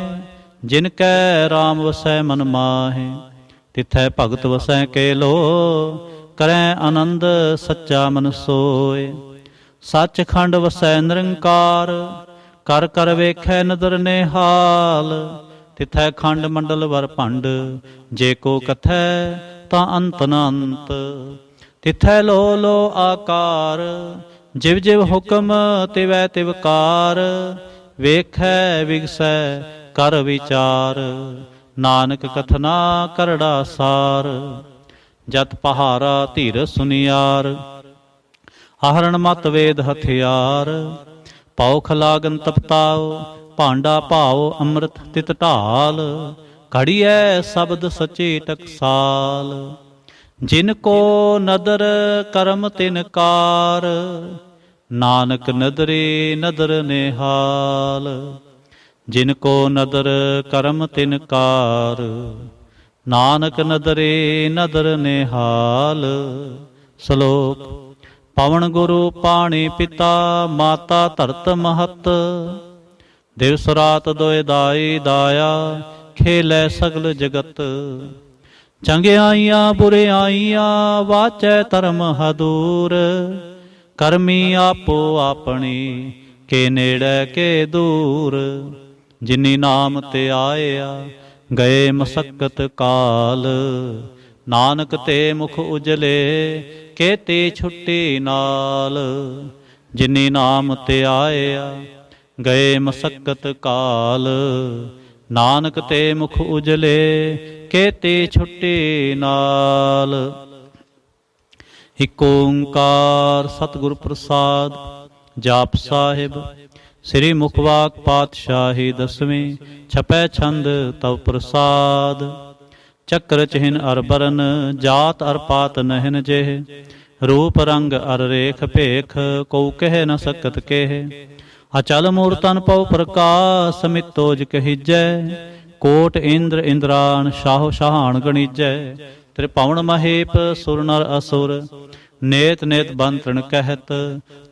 ਜਿਨ ਕੈ ਰਾਮ ਵਸੈ ਮਨ ਮਾਹੇ। ਤਿਥੈ ਭਗਤ ਵਸੈ ਕੇ ਲੋ, ਕਰੈ ਆਨੰਦ ਸੱਚਾ ਮਨ ਸੋਏ। ਸੱਚਖੰਡ ਵਸੈ ਨਿਰੰਕਾਰ, ਕਰ ਕਰ ਵੇਖੈ ਨਦਰ ਨਿਹਾਲ। ਤਿਥੈ ਖੰਡ ਮੰਡਲ ਵਰ ਭੰਡ, ਜੇ ਕੋ ਕਥੈ ਤਾਂ ਅੰਤ ਨ ਅੰਤ। ਤਿਥੈ ਲੋ ਲੋ ਆਕਾਰ, ਜਿਵ ਜਿਵ ਹੁਕਮ ਤਿਵੈ ਤਿਵ ਕਾਰ। ਵੇਖੈ ਵਿਗਸੈ ਕਰ ਵਿਚਾਰ, ਨਾਨਕ ਕਥਨਾ ਕਰੜਾ ਸਾਰ। ਜਤ ਪਹਾਰਾ ਧੀਰ ਸੁਨਿਆਰ, ਆਹਰਣ ਮਤ ਵੇਦ ਹਥਿਆਰ। ਪੌਖ ਲਾਗਨ ਤਪਤਾਓ, ਭਾਂਡਾ ਭਾਓ ਅੰਮ੍ਰਿਤ ਤਿਤ ਢਾਲ। ਘੜੀਐ ਸ਼ਬਦ ਸਚੇ ਟਕਸਾਲ, ਜਿਨ ਕੋ ਨਦਰ ਕਰਮ ਤਿਨ ਕਾਰ। ਨਾਨਕ ਨਦਰੇ ਨਦਰ ਨਿਹਾਲ, ਜਿਨ ਕੋ ਨਦਰ ਕਰਮ ਤਿਨ ਕਾਰ। ਨਾਨਕ ਨਦਰੇ ਨਦਰ ਨਿਹਾਲ। ਸ਼ਲੋਕ। ਪਵਨ ਗੁਰੂ ਪਾਣੀ ਪਿਤਾ, ਮਾਤਾ ਧਰਤ ਮਹਤ। ਦਿਵਸ ਰਾਤ ਦੋਇ ਦਾਈ ਦਾਇਆ, ਖੇਲੈ ਸਗਲ ਜਗਤ। ਚੰਗਿਆਈਆਂ ਬੁਰਿਆਈਆਂ, ਵਾਚੈ ਧਰਮ ਹਦੂਰ। ਕਰਮੀ ਆਪੋ ਆਪਣੀ, ਕੇ ਨੇੜੇ ਕੇ ਦੂਰ। ਜਿਨੀ ਨਾਮ ਤੇ ਆਇਆ, ਗਏ ਮਸਕਤ ਕਾਲ। ਨਾਨਕ ਤੇ ਮੁਖ ਉਜਲੇ, ਕੇਤੇ ਛੁੱਟੀ ਨਾਲ। ਜਿਨੀ ਨਾਮ ਤੇ ਆਇਆ, ਗਏ ਮਸਕਤ ਕਾਲ। ਨਾਨਕ ਤੇ ਮੁਖ ਉਜਲੇ, ਕੇਤੇ ਛੁੱਟੀ ਨਾਲ। ਇਕ ਓੰਕਾਰ ਸਤਿਗੁਰ ਪ੍ਰਸਾਦ। ਜਾਪ ਸਾਹਿਬ। ਸ੍ਰੀ ਮੁਖਵਾਕ ਪਾਤਸ਼ਾਹੀ ਦਸਵੀਂ, ਛਪੈ ਛੰਦ ਤਵ ਪ੍ਰਸਾਦ। ਚੱਕਰ ਚਿਹਨ ਅਰ ਬਰਨ, ਜਾਤ ਅਰ ਪਾਤ ਨਹਿਨ ਜੇਹ। ਰੂਪ ਰੰਗ ਅਰ ਰੇਖ ਭੇਖ, ਕਉ ਕਹਿ ਨ ਸਕਤ ਕੇਹ। ਅਚਲ ਮੂਰਤਨ ਪਉ ਪ੍ਰਕਾਸ਼, ਮਿਤੋਜ ਕਹੀਜੈ। ਕੋਟ ਇੰਦਰ ਇੰਦਰਾਨ, ਸ਼ਾਹੋ ਸ਼ਾਹਾਨ ਗਣੀਜੈ। ਤ੍ਰਿਭੁਵਨ ਮਹੇਪ ਸੁਰ ਨਰ ਅਸੁਰ, ਨੇਤ ਨੇਤ ਬੰਤਰਣ ਕਹਿਤ।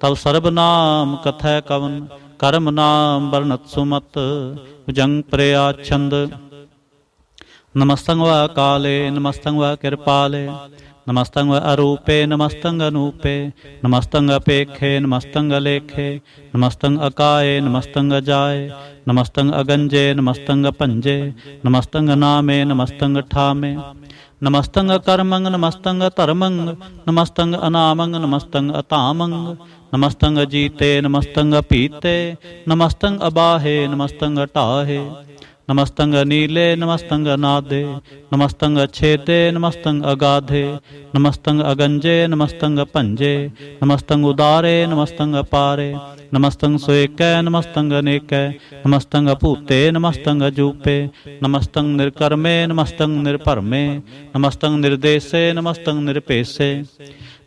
ਤਵ ਸਰਬ ਨਾਮ ਕਥੈ ਕਵਨ, ਕਰਮ ਨਾਮ ਵਰਣਤ ਸੁਮਤ। ਭੁਜੰਗ ਪ੍ਰਿਆ ਛੰਦ। ਨਮਸਤੰ ਵਾ ਕਾਲੇ, ਨਮਸਤੰ ਵਾ ਕਿਰਪਾਲੇ। ਨਮਸਤੰ ਵਾ ਅਰੂਪੇ, ਨਮਸਤੰ ਅਨੂਪੇ। ਨਮਸਤੰ ਅਪੇਖੇ, ਨਮਸਤੰ ਅਲੇਖੇ। ਨਮਸਤੰ ਅਕਾਏ, ਨਮਸਤੰ ਅਜਾਏ। ਨਮਸਤੰ ਅਗੰਜੇ, ਨਮਸਤੰ ਅਭੰਜੇ। ਨਮਸਤੰ ਨਾਮੇ, ਨਮਸਤੰ ਠਾਮੇ। ਨਮਸਤੰ ਕਰਮੰ, ਨਮਸਤੰ ਧਰਮੰ। ਨਮਸਤੰ ਅਨਾਮੰ, ਨਮਸਤੰ ਅਧਾਮੰ। ਨਮਸਤੰ ਅਜੀਤੇ, ਨਮਸਤੰ ਅਪੀਤੇ। ਨਮਸਤੰ ਅਬਾਹੇ, ਨਮਸਤੰ ਢਾਹੇ। ਨਮਸਤੰ ਨੀਲੇ, ਨਮਸਤੰ ਅਨਾਦੇ। ਨਮਸਤੰ ਅਛੇਦੇ, ਨਮਸਤੰ ਅਗਾਧੇ। ਨਮਸਤੰ ਅਗੰਜੇ, ਨਮਸਤੰ ਭੰਜੇ। ਨਮਸਤੰ ਉਦਾਰੇ, ਨਮਸਤੰ ਅਪਾਰੇ। ਨਮਸਤੰ ਸੋਇਕੈ, ਨਮਸਤੰ ਅਨੇਕੈ। ਨਮਸਤੰ ਅਭੂਤੇ, ਨਮਸਤੰ ਅਜੂਪੇ। ਨਮਸਤੰ ਨਿਰਕਰਮੇ, ਨਮਸਤੰ ਨਿਰਭਰਮੇ। ਨਮਸਤੰ ਨਿਰਦੇਸੇ, ਨਮਸਤੰ ਨਿਰਪੇਸੇ।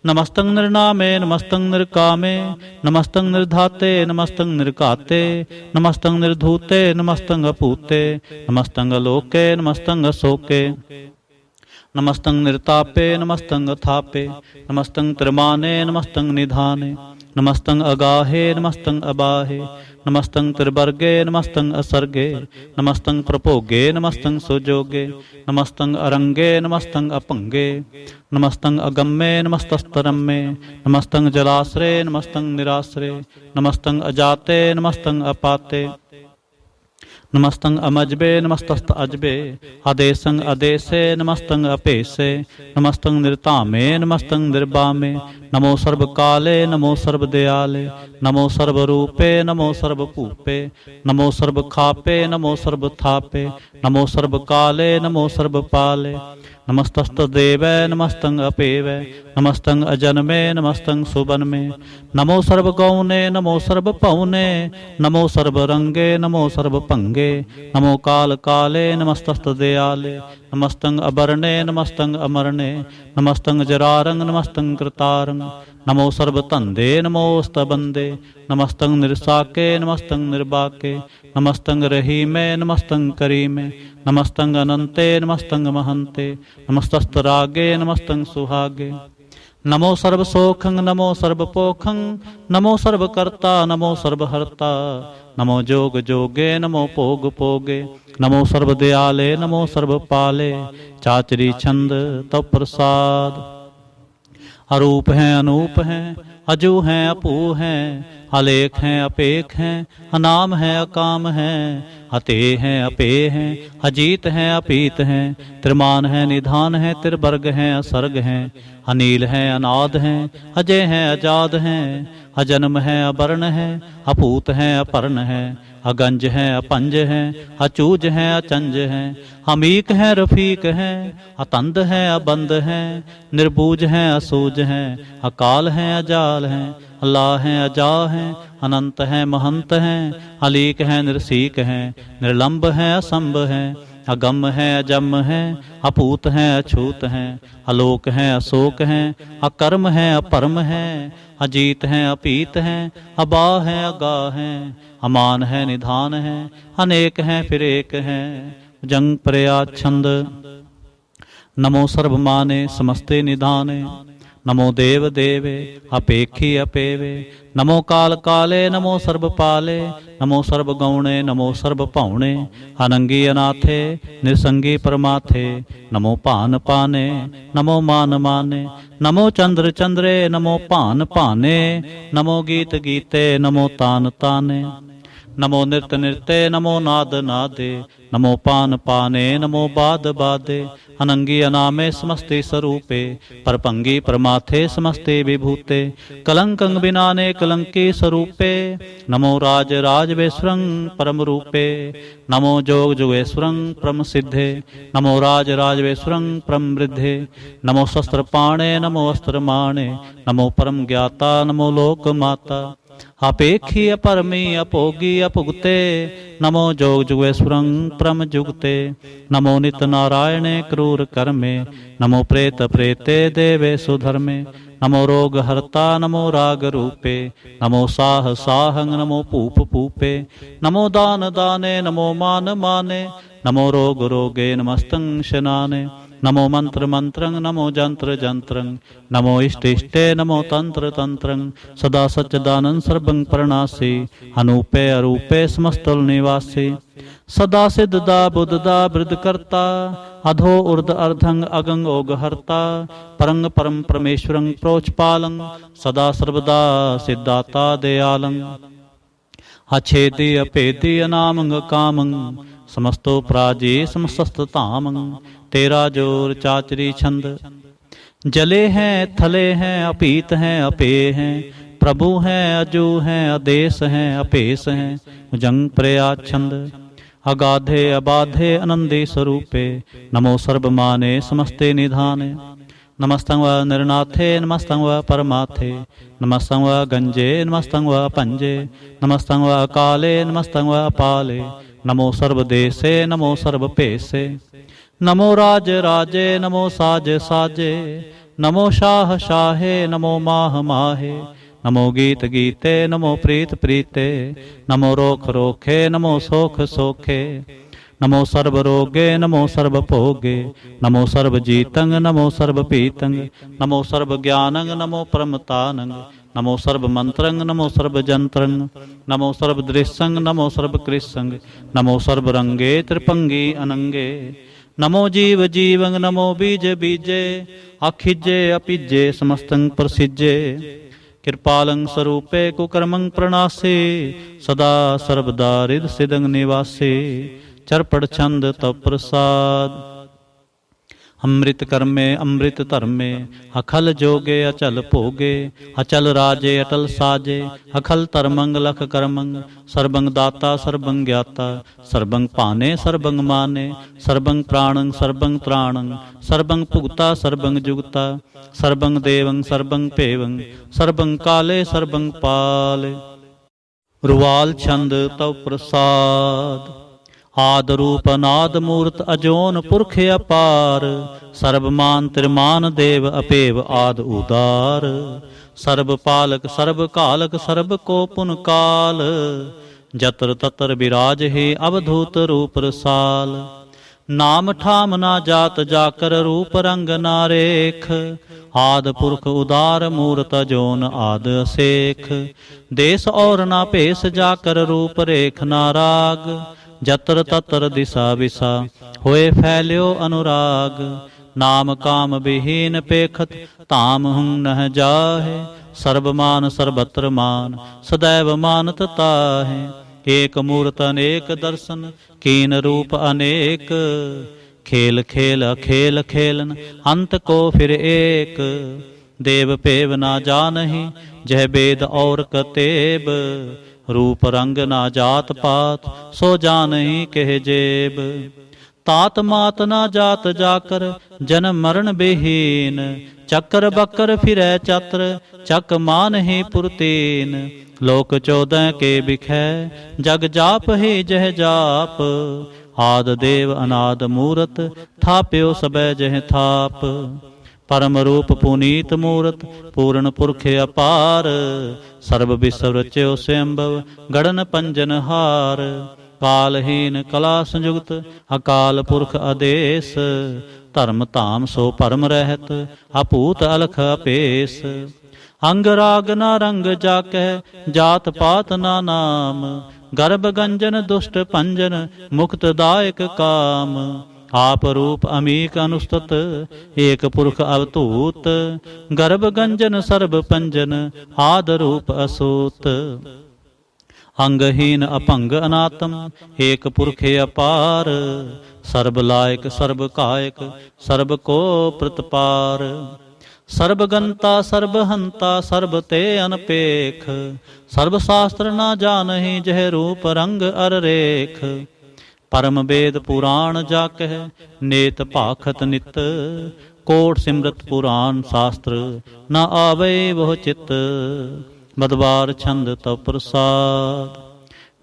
ਨਮਸਤੰ ਨਿਰਨਾਮੇ, ਨਮਸਤੰ ਨਿਰਕਾਮੇ। ਨਮਸਤੰ ਨਿਰਧਾਤੇ, ਨਮਸਤੰ ਨਿਰਘਾਤੇ। ਨਮਸਤੰ ਨਿਰਧੂਤੇ, ਨਮਸਤੰ ਅਭੂਤੇ। ਨਮਸਤੰ ਅਲੋਕੇ, ਨਮਸਤੰ ਅਸੋਕੇ। ਨਮਸਤੰ ਨਿਰਤਾਪੇ, ਨਮਸਤੰ ਅਥਾਪੇ। ਨਮਸਤੰ ਤ੍ਰਿਮਾਨੇ, ਨਮਸਤੰ ਨਿਧਾਨੇ। ਨਮਸਤੰ ਅਗਾਹੇ, ਨਮਸਤੰ ਅਬਾਹੇ। ਨਮਸਤੰ ਤ੍ਰਿਵਰਗੇ, ਨਮਸਤੰ ਅਸਰਗੇ। ਨਮਸਤੰ ਪ੍ਰਭੋਗੇ, ਨਮਸਤੰ ਸੁਜੋਗੇ। ਨਮਸਤੰ ਅਰੰਗੇ, ਨਮਸਤੰ ਅਭੰਗੇ। ਨਮਸਤੰ ਅਗੰਮੇ, ਨਮਸਤਸਤਰੰਮੇ। ਨਮਸਤੰ ਜਲਾਸਰੇ, ਨਮਸਤੰ ਨਿਰਾਸਰੇ। ਨਮਸਤੰ ਅਜਾਤੇ, ਨਮਸਤੰ ਅਪਾਤੇ। ਨਮਸਤੰ ਅਮਜਬੇ, ਨਮਸਤਸਤ ਅਜਬੇ। ਆਦੇਸੰ ਅਦੇਸੇ, ਨਮਸਤੰ ਅਭੇਸੇ। ਨਮਸਤੰ ਨਿਰਧਾਮੇ, ਨਮਸਤੰ ਨਿਰਬਾਮੇ। ਨਮੋ ਸਰਬ ਕਾਲੇ, ਨਮੋ ਸਰਬ ਦਿਆਲੇ। ਨਮੋ ਸਰਬ ਰੂਪੇ, ਨਮੋ ਸਰਬ ਭੂਪੇ। ਨਮੋ ਸਰਬ ਖਾਪੇ, ਨਮੋ ਸਰਬ ਥਾਪੇ। ਨਮੋ ਸਰਬ ਕਾਲੇ, ਨਮੋ ਸਰਬ ਪਾਲੇ। नमस्तस्तदेवै नमस्तं अपेवै नमस्तं अजन्मे नमस्तं सुबन्मे नमो सर्वगौणे नमो सर्वपौने नमो सर्वरंगे नमो सर्वभंगे नमो काले नमस्तस्तदयाले नमस्तं अबरणे नमस्तं अमरणे नमस्तं जरारंग नमस्तं कृतारंग नमो सर्वतंदे नमोस्तबंदे नमस्तं निरसाके नमस्तं निर्बाके नमस्तं रहीमे नमस्तं करीमे नमस्तं अनंते नमस्तं महंते नमस्तस्तरागे नमस्तं सुहागे नमो सर्वसोखं नमो सर्वपोखं नमो सर्वकर्ता नमो सर्वहर्ता नमो जोग जोगे नमो पोग पोगे नमो सर्वदयाले नमो सर्वपाले चाचरी छंद तव प्रसाद। अरूप हैं अनूप हैं अजू हैं अपू हैं अलेख हैं अपेख हैं अनाम हैं अकाम हैं अते हैं अपे हैं अजीत हैं अपीत हैं त्रिमान हैं निधान हैं त्रिवर्ग हैं असर्ग हैं अनील हैं अनाद हैं अजय हैं अजाद हैं अजन्म हैं अवर्ण हैं अपूत हैं अपर्ण हैं अगंज हैं अपंज हैं अचूज हैं अचंज हैं अमीक हैं रफीक हैं अतंद हैं अबंद हैं निर्बूज हैं असूज हैं अकाल हैं अजाल हैं अल्लाह हैं अजा हैं अनंत हैं महंत हैं अलीक हैं निरसीक हैं निर्लंब हैं असंभ हैं अगम हैं अजम हैं अपूत हैं अछूत हैं अलोक हैं अशोक हैं अकर्म हैं अपरम हैं अजीत हैं अपीत हैं अबा हैं अगा हैं अमान है निधान है अनेक हैं फिर एक हैं जंग प्रया छंद नमो सर्वमाने समस्ते निधाने नमो देव देवे अपेक्षी अपेवे नमो काल काले नमो सर्वपाले नमो सर्वगौणे नमो सर्वपौणे अनंगी अनाथे निसंगी परमाथे नमो पान पाने नमो मान माने नमो चंद्र चंद्रे नमो पान पाने नमो गीत गीते नमो तान ताने नमो नृत्य नृत्य नमो नाद नादे नमो पान पाने नमो बाद बादे अनंगी अनामे समस्ते स्वरूपे परपंगी परमाथे समस्ते विभूते कलंकं बिनाने कलंकी स्वरूपे नमो राज राजवेश्वरं परम रूपे नमो जोग जुगेश्वरं परम सिद्धे नमो राज राजवेश्वरं परम वृद्धे नमो शस्त्र पाणे नमो अस्त्र माणे नमो परम ज्ञाता नमो लोक माता अपेक्षी अपरमी अपोगी अपुगते नमो जोग जुगेश्वरं परम जुगते नमो नित नारायणे क्रूर कर्मे नमो प्रेत प्रेते देवे सुधर्मे नमो रोग हरता नमो राग रूपे नमो साह साहंग नमो पूप पूपे नमो दान दाने नमो मान माने नमो रोग रोगे नमस्तं शनाने नमो मंत्र मंत्रं नमो जंत्र जंत्रं नमो इष्ट इष्टे नमो तंत्र तंत्रं सदा सच्चिदानंद सर्वं प्रणासी अनूपे अरूपे समस्तल निवासी सदा सिद्धदा बुद्धदा वृद्धकर्ता अधो ऊर्ध अर्धंग अगंग ओगहर्ता परंग परम परमेश्वरं प्रोचपालं सदा सर्वदा सिद्धाता दयालं अच्छेदी अपेदी अनामंग कामं समस्तो प्राजे समस्त तामं तेरा जोर चाचरी छंद जले हैं थले हैं अपीत हैं अपे हैं प्रभु हैं अजू हैं आदेश हैं अपेश हैं जंग प्रया छंद अगाधे अबाधे आनंदे स्वरूपे नमो सर्वमाने समस्ते निधाने नमस्तं व निर्नाथे नमस्तं व परमाथे नमस्तं व गंजे नमस्तं व पंजे नमस्तं व काले नमस्तं व पाले नमो सर्वदेशे नमो सर्वपेशे नमो राज राजे नमो साज साजे नमो शाह शाहे नमो माह माहे नमो गीत गीते नमो प्रीत प्रीते नमो रोख रोखे नमो सोख सोखे नमो सर्व रोगे नमो सर्व भोगे नमो सर्व जीतंग नमो सर्व पीतंग नमो सर्व ज्ञानंग नमो परमतानंग नमो सर्व मंत्रंग नमो सर्व जंत्रंग नमो सर्व दृश्यंग नमो सर्व कृष्यंग नमो सर्व रंगे त्रिपंगी अनंगे नमो जीव जीवंग नमो बीज बीजे अखिजे अपिजे समस्तंग प्रसिजे कृपालं स्वरूपे कुकर्मं प्रणासे सदा सर्वदा रिद सिदंग निवासे चरपड़ छंद तव प्रसाद ਅੰਮ੍ਰਿਤ ਕਰਮੇ ਅੰਮ੍ਰਿਤ ਧਰਮੇ, ਅਖਲ ਜੋਗੇ ਅਚਲ ਭੋਗੇ, ਅਚਲ ਰਾਜੇ ਅਟਲ ਸਾਜੇ, ਅਖਲ ਧਰਮੰਗ ਲਖ ਕਰਮੰਗ, ਸਰਬੰਗ ਦਾਤਾ ਸਰਬੰਗ ਗਿਆਤਾ, ਸਰਬੰਗ ਭਾਨੇ ਸਰਬੰਗ ਮਾਨੇ, ਸਰਬੰਗ ਪ੍ਰਾਣੰ ਸਰਬੰਗ ਤ੍ਰਾਣੰ, ਸਰਬੰਗ ਭੁਗਤਾ ਸਰਬੰਗ ਜੁਗਤਾ, ਸਰਬੰਗ ਦੇਵੰ ਸਰਬੰਗ ਭੇਵੰ, ਸਰਬੰਗ ਕਾਲੇ ਸਰਬੰਗ ਪਾਲੇ। ਰੁਵਾਲ ਛੰਦ ਤਉ ਪ੍ਰਸਾਦ। ਆਦ ਰੂਪ ਅਨਾਦ ਮੂਰਤ ਅਜੋਨ ਪੁਰਖ ਅਪਾਰ, ਸਰਬ ਮਾਨ ਤਿਰਮਾਨ ਦੇਵ ਅਪੇਵ ਆਦ ਉਦਾਰ, ਸਰਬ ਪਾਲਕ ਸਰਬ ਕਾਲਕ ਸਰਬ ਕੋ ਪੁਨ ਕਾਲ, ਜਤਰ ਤਤਰ ਬਿਰਾਜ ਹੈ ਅਵਧੂਤ ਰੂਪ ਰਸਾਲ। ਨਾਮ ਠਾਮ ਨਾ ਜਾਤ ਜਾਕਰ ਰੂਪ ਰੰਗ ਨਾ ਰੇਖ, ਆਦ ਪੁਰਖ ਉਦਾਰ ਮੂਰਤ ਅਜੋਨ ਆਦ ਅਸੇਖ, ਦੇਸ ਔਰ ਨਾ ਭੇਸ ਜਾਕਰ ਰੂਪ ਰੇਖ ਨਾ ਰਾਗ, ਜਤਰ ਤਤਰ ਦਿਸਾ ਵਿਸਾ ਹੋਏ ਫੈਲਿਓ ਅਨੁਰਾਗ, ਨਾਮ ਕਾਮ ਵਿਹੀਨ ਪੇਖਤ ਧਾਮ ਹੁੰ ਨਹਿ ਜਾਹੇ, ਸਰਬ ਮਾਨ ਸਰਬਤਰ ਮਾਨ ਸदैव ਮਾਨਤ ਤਾਹੇ, ਏਕ ਮੂਰਤ ਅਨੇਕ ਦਰਸ਼ਨ ਕੀਨ ਰੂਪ ਅਨੇਕ, ਖੇਲ ਖੇਲ ਅਖੇਲ ਖੇਲਨ ਅੰਤ ਕੋ ਫਿਰ ਏਕ, ਦੇਵ ਭੇਵ ਨਾ ਜਾਨਹਿ ਜਹ ਬੇਦ ਔਰ ਕਤੇਬ, रूप रंग ना जात पात सो जानहि कह जेब, तात मात ना जात जाकर जन्म मरण बेहीन, चक्कर बक्कर फिरै चात्र चक मान ही पुरतीन, लोक 14 के बिखै जग जाप ही जह जाप, आद देव अनाद मूरत थाप्यो सबै जह थाप, परम रूप पुनीत मूरत पूर्ण पुरख अपार, सर्ब विश्व रच्यो स्वयंभव गणन पंजन हार, कालहीन कला संयुक्त अकाल पुरख आदेश, धर्म धाम सो परम रहत अपूत अलख अपेस, अंग राग ना रंग जाकै जात पात ना नाम, गर्भ गंजन दुष्ट पंजन मुक्त दायक काम, आप रूप अमीक अनुस्तत एक पुरख अवतूत, गर्भ गंजन सर्ब पंजन आद रूप असूत, अंगहीन अपंग अनातम एक पुरख अपार, सर्ब लायक सर्ब कायक सर्ब को प्रतपार, सर्ब गंता सर्ब हंता सर्ब ते अनपेख, सर्ब शास्त्र ना जानहि जह रूप रंग अर रेख, परम वेद पुराण जाकह नेत भाखत नित, कोट सिमरत पुराण शास्त्र न आवे वह चित, मदवार छंद तव प्रसाद।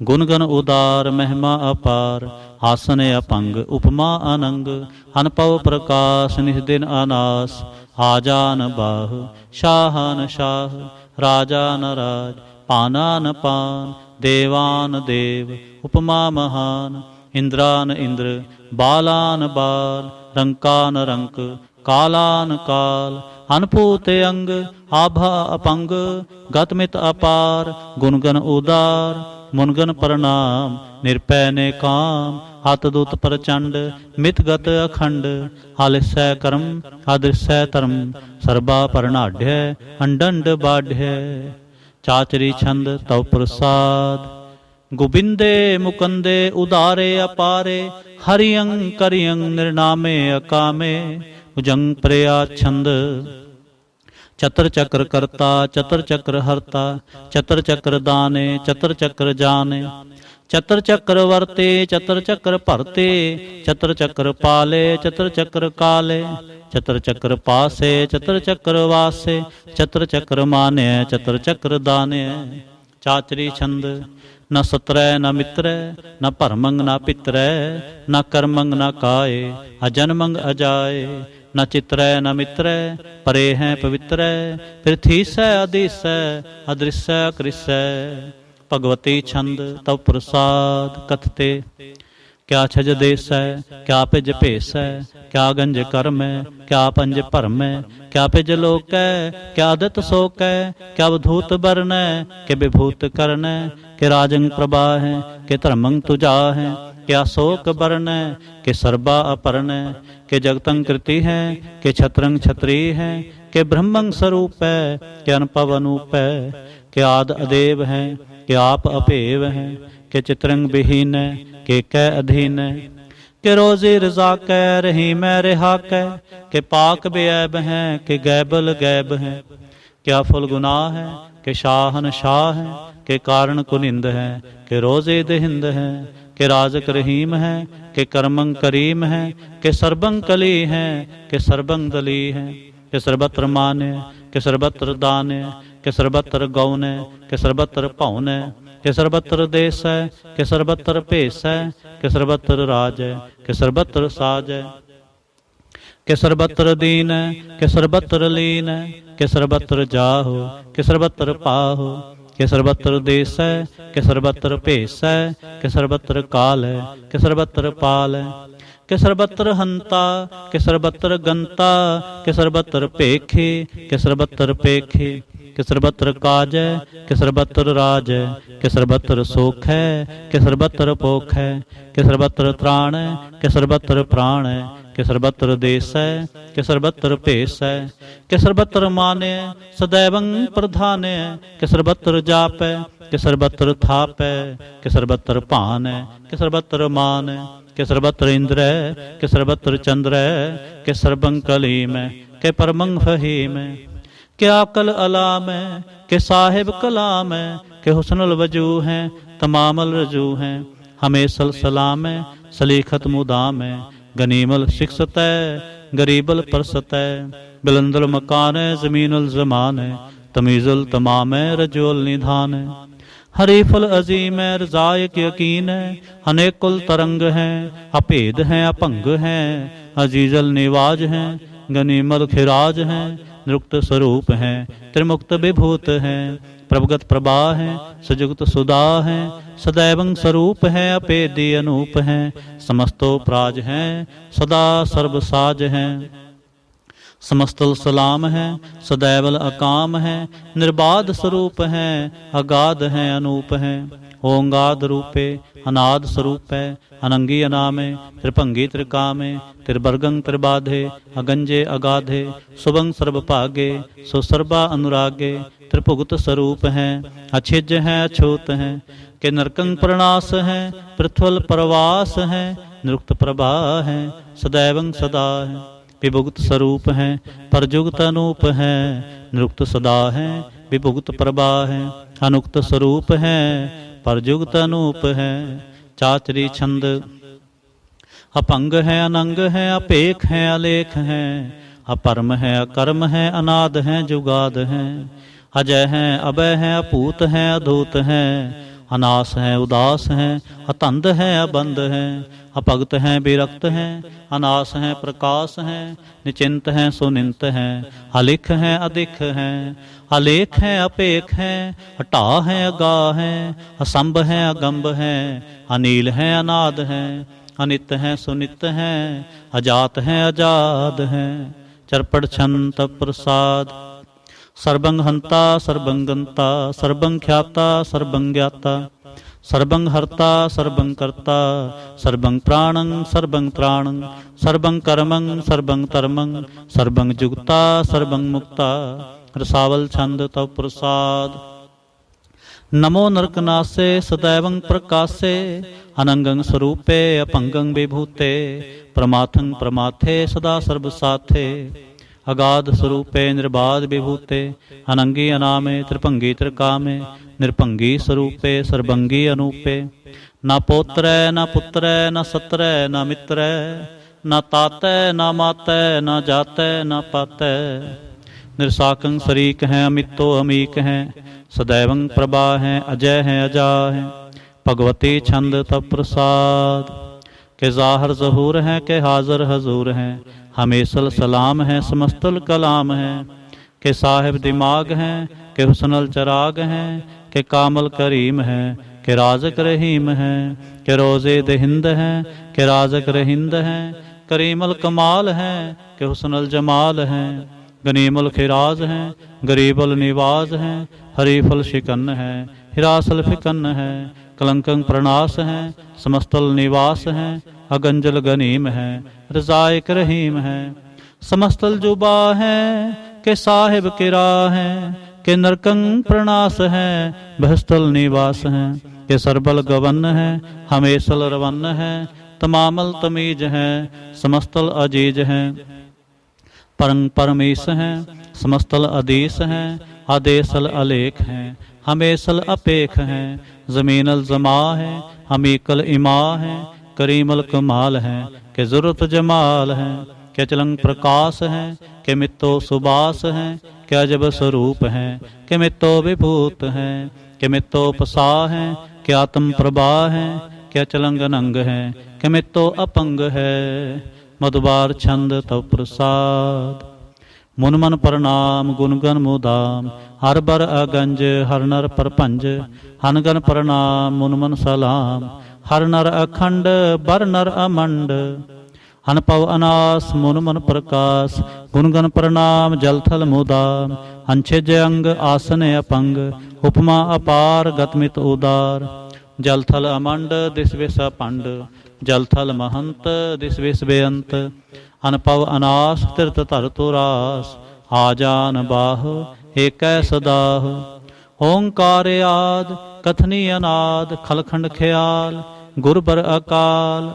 गुणगन उदार महिमा अपार, आसन अपंग उपमा अनंग, अनपव प्रकाश निस्दिन अनास, आजान बाह शाहन शाह, राजान राज पानान पान, देवान देव उपमा महान, इंद्रान इंद्र बालान बाल, रंकान रंक कालान काल, अनपूत अंग आभा अपंग, गतमित अपार गुणगन उदार, मुनगन प्रणाम निरपै ने काम, हतदूत प्रचंड मितगत अखंड, आलिसै कर्म अदृसै धर्म, सर्बा परनाढ़ अंडंड बाढ़, चाचरी छंद तव प्रसाद। गोबिंदे मुकंदे उदारे अपारे, हरियं करियं निर्नामे अकामे, भुजंग प्रया छंद। चतर चक्र करता चतर चक्र हरता, चतर चक्र दाने चतर चक्र जाने, चतर चक्र वर्ते चतर चक्र भरते, चतर चक्र पाले चतर चक्र काले, चतर चक्र पासे चतर चक्र वासे, चतर चक्र माने चतर चक्र दाने। चाचरी छंद। न सतरै न मित्रै न भरमंग न पितरै, न कर्मंग न काए अजन्मंग अजाए, न चित्रै न मित्रै परे हैं पवित्रै, पृथ्वीसै अधीसै अदृश्य कृसै। भगवती छंद। तव प्रसाद कथते क्या छज देस है, क्या पिज भेस है, क्या गंज कर्म है, क्या पंज भरम है, क्या पिज लोक है, क्या आदत शोक है, क्या अवधूत वर्ण है, के विभूत कर्ण है, के राजंग प्रभा है, के धर्मंग तुजा है, क्या शोक वर्ण है, के सर्बा अपर्ण है, के जगतंग कृति है, के छत्रंग छत्री है, के ब्रह्मंग स्वरूप है, के अनपव अनूप है, के आद अदेव है, के आप अपेव है, के चित्रंग विहीन है, के कै अधीन है, कि रोज़ी रज़ा कै रही मैं रिहा कै, कि पाक बेऐब हैं कि गैबल गैब हैं। क्या फुल गुनाह है कि शाहन शाह है, के कारण कुनिंद है कि रोज़े दहिंद है। कि राजक रहीम है कि करमंग करीम है, कि सरबंग कली है कि सरबंग दली है। कि सर्वत्र माने कि सर्वत्र दाने, कि सर्वत्र गौन है कि सर्वत्र पौन है। कि सर्वत्र देश है कि सर्वत्र भेस है, कि सर्वत्र राज है कि सर्वत्र साज है। कि सर्वत्र दीन है कि सर्वत्र लीन है, कि सर्वत्र जाहो कि सर्वत्र पाहो। कि सर्वत्र देश है कि सर्वत्र भेस है, कि सर्वत्र काल है कि सर्वत्र पाल है। कि सर्वत्र हंता कि सर्वत्र गंता, कि सर्वत्र पेखे कि सर्वत्र पेखे। कि सर्वत्र काज है कि सर्वत्र राज है, कि सर्वत्र सुख है कि सर्वत्र पोख है। कि सर्वत्र त्राण है कि सर्वत्र प्राण है, कि सर्वत्र देश है कि सर्वत्र भेस है। कि सर्वत्र माने सदैवं प्रधान है, कि सर्वत्र जाप है कि सर्वत्र थाप है। कि सर्वत्र भान है कि सर्वत्र मान है। कि सर्वत्र इंद्र है कि सर्वत्र चंद्र है, कि सर्वं कलीम है कि परमं फहीम है। कि अकल अलाम है कि साहिब कलाम है, कि हुस्नुल वजू हैं तमामल रजू हैं। हमेशल सलाम है सलीखत मुदाम है, गनीमल शिक्षत है गरीबल परसत है। बुलंदुल मकान है ज़मीनुल ज़मान है, तमीज़ुल तमाम है रजोल निधान है। हरीफुल अजीम है रज़ायक यकीन है, अनेकुल तरंग हैं अभेद हैं अभंग हैं। अजीजल निवाज हैं गनीमल खिराज हैं, निरुक्त स्वरूप हैं त्रिमुक्त विभूत हैं। प्रभगत प्रभा हैं सजुगत सुधा हैं, सदैवं स्वरूप हैं अपेदी अनूप हैं। समस्तो प्राज हैं सदा सर्वसाज हैं, समस्तल सलाम है सदैवल अकाम है। निर्बाध स्वरूप हैं अगाध हैं अनूप हैं। ओंगाद रूपे अनाद स्वरूप है, अनंगी अनामे त्रिभंगी त्रिकामे। त्रिवर्गं त्रिबाधे अगंजे अगाधे, सुभंग सर्वभागे सुसर्वा अनुरागे। त्रिभुगत स्वरूप हैं अछिज हैं अछूत हैं, कि नरकंग प्रणास हैं पृथ्वल प्रवास हैं। निरुक्त प्रभा हैं सदैवं सदा हैं, विभुगत स्वरूप हैं परजुगत अनूप हैं। निरुक्त सदा हैं विभुगत प्रभा हैं, अनुक्त स्वरूप हैं परजुगत अनूप हैं। चाचरी छंद अपंग है अनंग है अपेख है अलेख है। अपरम है अकर्म है अनाद है जुगाद है। अजय है अभय है अपूत है अधूत है। अनास है उदास है अतंद है अबंद है। अपगत हैं विरक्त हैं अनास हैं प्रकाश हैं। निचिंत हैं सुनिंत हैं अलिख हैं अधिक हैं। अलेख हैं अपेख हैं हटा हैं अगा हैं। असंभ हैं अगंभ हैं अनील हैं अनाद हैं। अनित हैं सुनित हैं अजात हैं अजाद हैं। चरपट छंत प्रसाद सर्वं हंता सर्वं गंता सर्वं ख्याता सर्वं ज्ञाता। सर्वं हर्ता सर्वं कर्ता सर्वं प्राणं सर्वं त्राणं। सर्वं कर्मं सर्वं धर्मं सर्वं जुगता सर्वं मुक्ता। रसावल छंद तव प्रसाद। नमो नरकनासे सदैवं प्रकाशे, अनंगं स्वरूपे अपंगं विभूते। प्रमाथं प्रमाथे सदा सर्वसाथे। अगाध स्वरूपे निर्बाध विभूते। अनंगी अनामे त्रिभंगी त्रिकामे। निरभंगी स्वरूपे सर्वंगी अनूपे। न पोत्र न पुत्र न सत्र न मित्र। न तात न मात न जात न पात। निरसाकं शरीक हैं अमितो अमीक हैं। सदैवं प्रभा हैं अजय हैं अजा हैं। भगवती छंद तव प्रसाद। के ज़ाहिर ज़हूर हैं के हाज़िर हजूर हैं। हमेशल सलाम हैं समस्तल कलाम हैं। के साहिब दिमाग हैं के हुस्नल चराग हैं। के कामल करीम हैं के राज़क रहीम हैं। के रोज़े दहिंद हैं के राज़क रहिंद हैं। करीमल कमाल हैं के हुस्नल जमाल हैं। गनीमल खिराज हैं गरीबल निवाज हैं। हरीफल शिकन हैं हिरासल फिकन हैं। कलंकं प्रणास हैं समस्तल निवास हैं। अगंजल गनीम हैं रज़ायक रहीम हैं। समस्तल जुबा हैं के साहिब किरा हैं। के नरकं प्रणास हैं बहस्तल निवास हैं। के सरबल गवन हैं हमेशल रवन हैं। तमामल तमीज है, समस्तल अजीज है। परं परमेश है, समस्तल आदेश है, आदेशल अलेख है, हमेशल अपेख है। जमीनल जमा है, हमीकल इमा है, करीमल कमाल है, के ज़रूरत जमाल है। के चलंग प्रकाश है, के मित्तो सुबास है, के अजब स्वरूप है, के मित्तो विभूत है, के मित्तो पसा है, के आत्म प्रभा है, के अचलंग नंग है, के मित्तो अपंग है। मधुबार छंद तव प्रसाद। मुन मन प्रणाम गुणगन मुदाम, हर बर अगंज हर नर परपंज। हनगन प्रणाम मुन मन सलाम, हर नर अखंड बर नर अमंड। हन पव अनास मुन मन प्रकाश, गुणगन प्रणाम जल थल मुदाम। हंछिज अंग आसन अपंग, उपमा अपार गतमित उदार। जल थल अमंड दिस विस पंड, जल थल महंत दिस विस बेअंत। अनपव अनास तीर्थ धर तुरास, आजान बाह एक सदाह। ओंकार आद कथनी अनाद, खलखंड ख्याल गुरबर अकाल।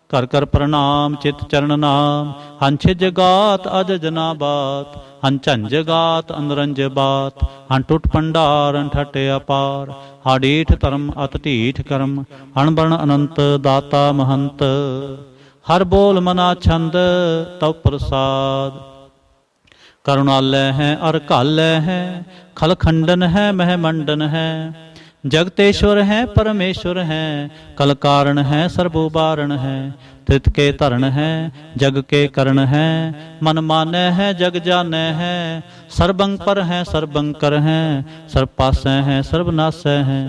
कर कर प्रणाम चित चरण नाम, हंछिज गात अज जना बात। हंझंझ गात अनरंज बात, हन टुट भंडार ठट अपार। हाडीठ धर्म अत ढीठ कर्म, अणबण अनंत दाता महंत। हर बोल मना छंद तव प्रसाद। करुणालय है अर कालय है, खलखंडन है महमंडन है। जगतेश्वर है परमेश्वर है, कल कारण है सर्वोबारण है। त्रित के तरण है जग के करण है, मन माने है जग जाने है। सर्वंकर है सर्वंकर है, सर्वपासै है सर्वनाशै है।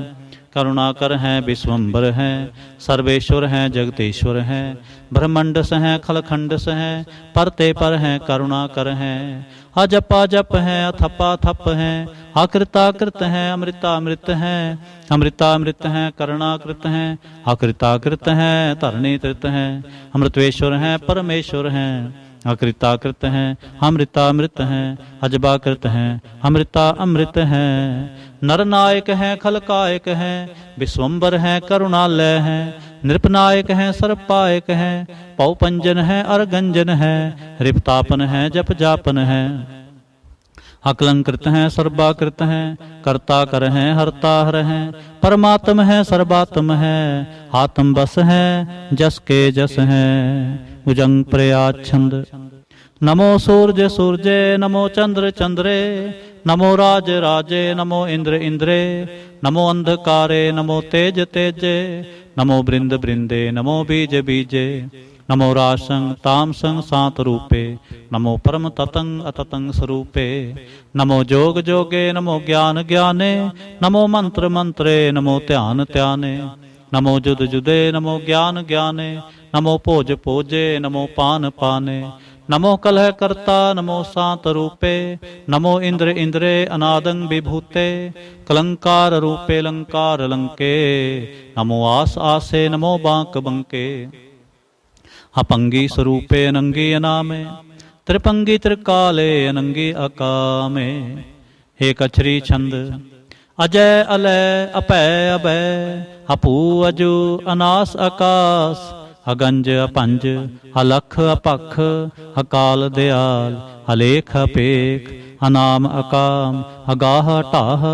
करुणाकर हैं विश्वम्बर हैं, सर्वेश्वर हैं जगतेश्वर हैं। ब्रह्मंडस हैं खलखंडस हैं, परते पर हैं करुणाकर हैं। अजपा जप हैं अथपा थप हैं, आकृताकृत हैं अमृतामृत हैं। अमृतामृत हैं करुणाकृत हैं, आकृताकृत हैं धरणीकृत हैं। अमृतेश्वर हैं परमेश्वर हैं, अकृताकृत हैं अमृतामृत हैं। अजबाकृत हैं अमृता अमृत हैं। नरनायक हैं खलकायक हैं, विश्वम्बर हैं करुणालय हैं। नृपनायक हैं सर्वपायक हैं, पौपंजन हैं अरगंजन हैं। रिपतापन हैं जप जापन हैं, अकलंकृत हैं सर्वाकृत हैं। कर्ता कर हैं हरता हर हैं, परमात्म हैं सर्वात्म हैं। आत्म बस हैं जस के जस हैं। भुजंग प्रयाच्छंद। नमो सूर्य सूर्ये, नमो चंद्र चंद्रे। नमो राज राजे, नमो इंद्र इंद्रे। नमो अंधकारे, नमो तेज तेजे। नमो बृंद बृंदे, नमो बीज बीजे। नमो रासंग तामसंग सात रूपे, नमो परम ततंग अततंग स्वरूपे। नमो जोग जोगे, नमो ज्ञान ज्ञाने। नमो मंत्र मंत्रे, नमो ध्यान ध्याने। नमो जुद जुदे, नमो ज्ञान ज्ञाने। नमो भोज भोजे, नमो पान पाने। नमो कलह कर्ता, नमो सात रूपे। नमो इंद्र इंद्रे अनादंग विभूते। कलंकार रूपे लंकार लंके। नमो आस आसे, नमो बांक बंके। अपंगी स्वरूपे अनंगी अनामे, त्रिपंगी त्रिकाले अनंगी अकामे। एक अछरी छंद। अजय अलय अपय अभय, अपू अजू अनास आकाश। अगंज अपंज अलख अपख, अकाल दयाल अलेख अपेख। अनाम अकाम अगाह टाह,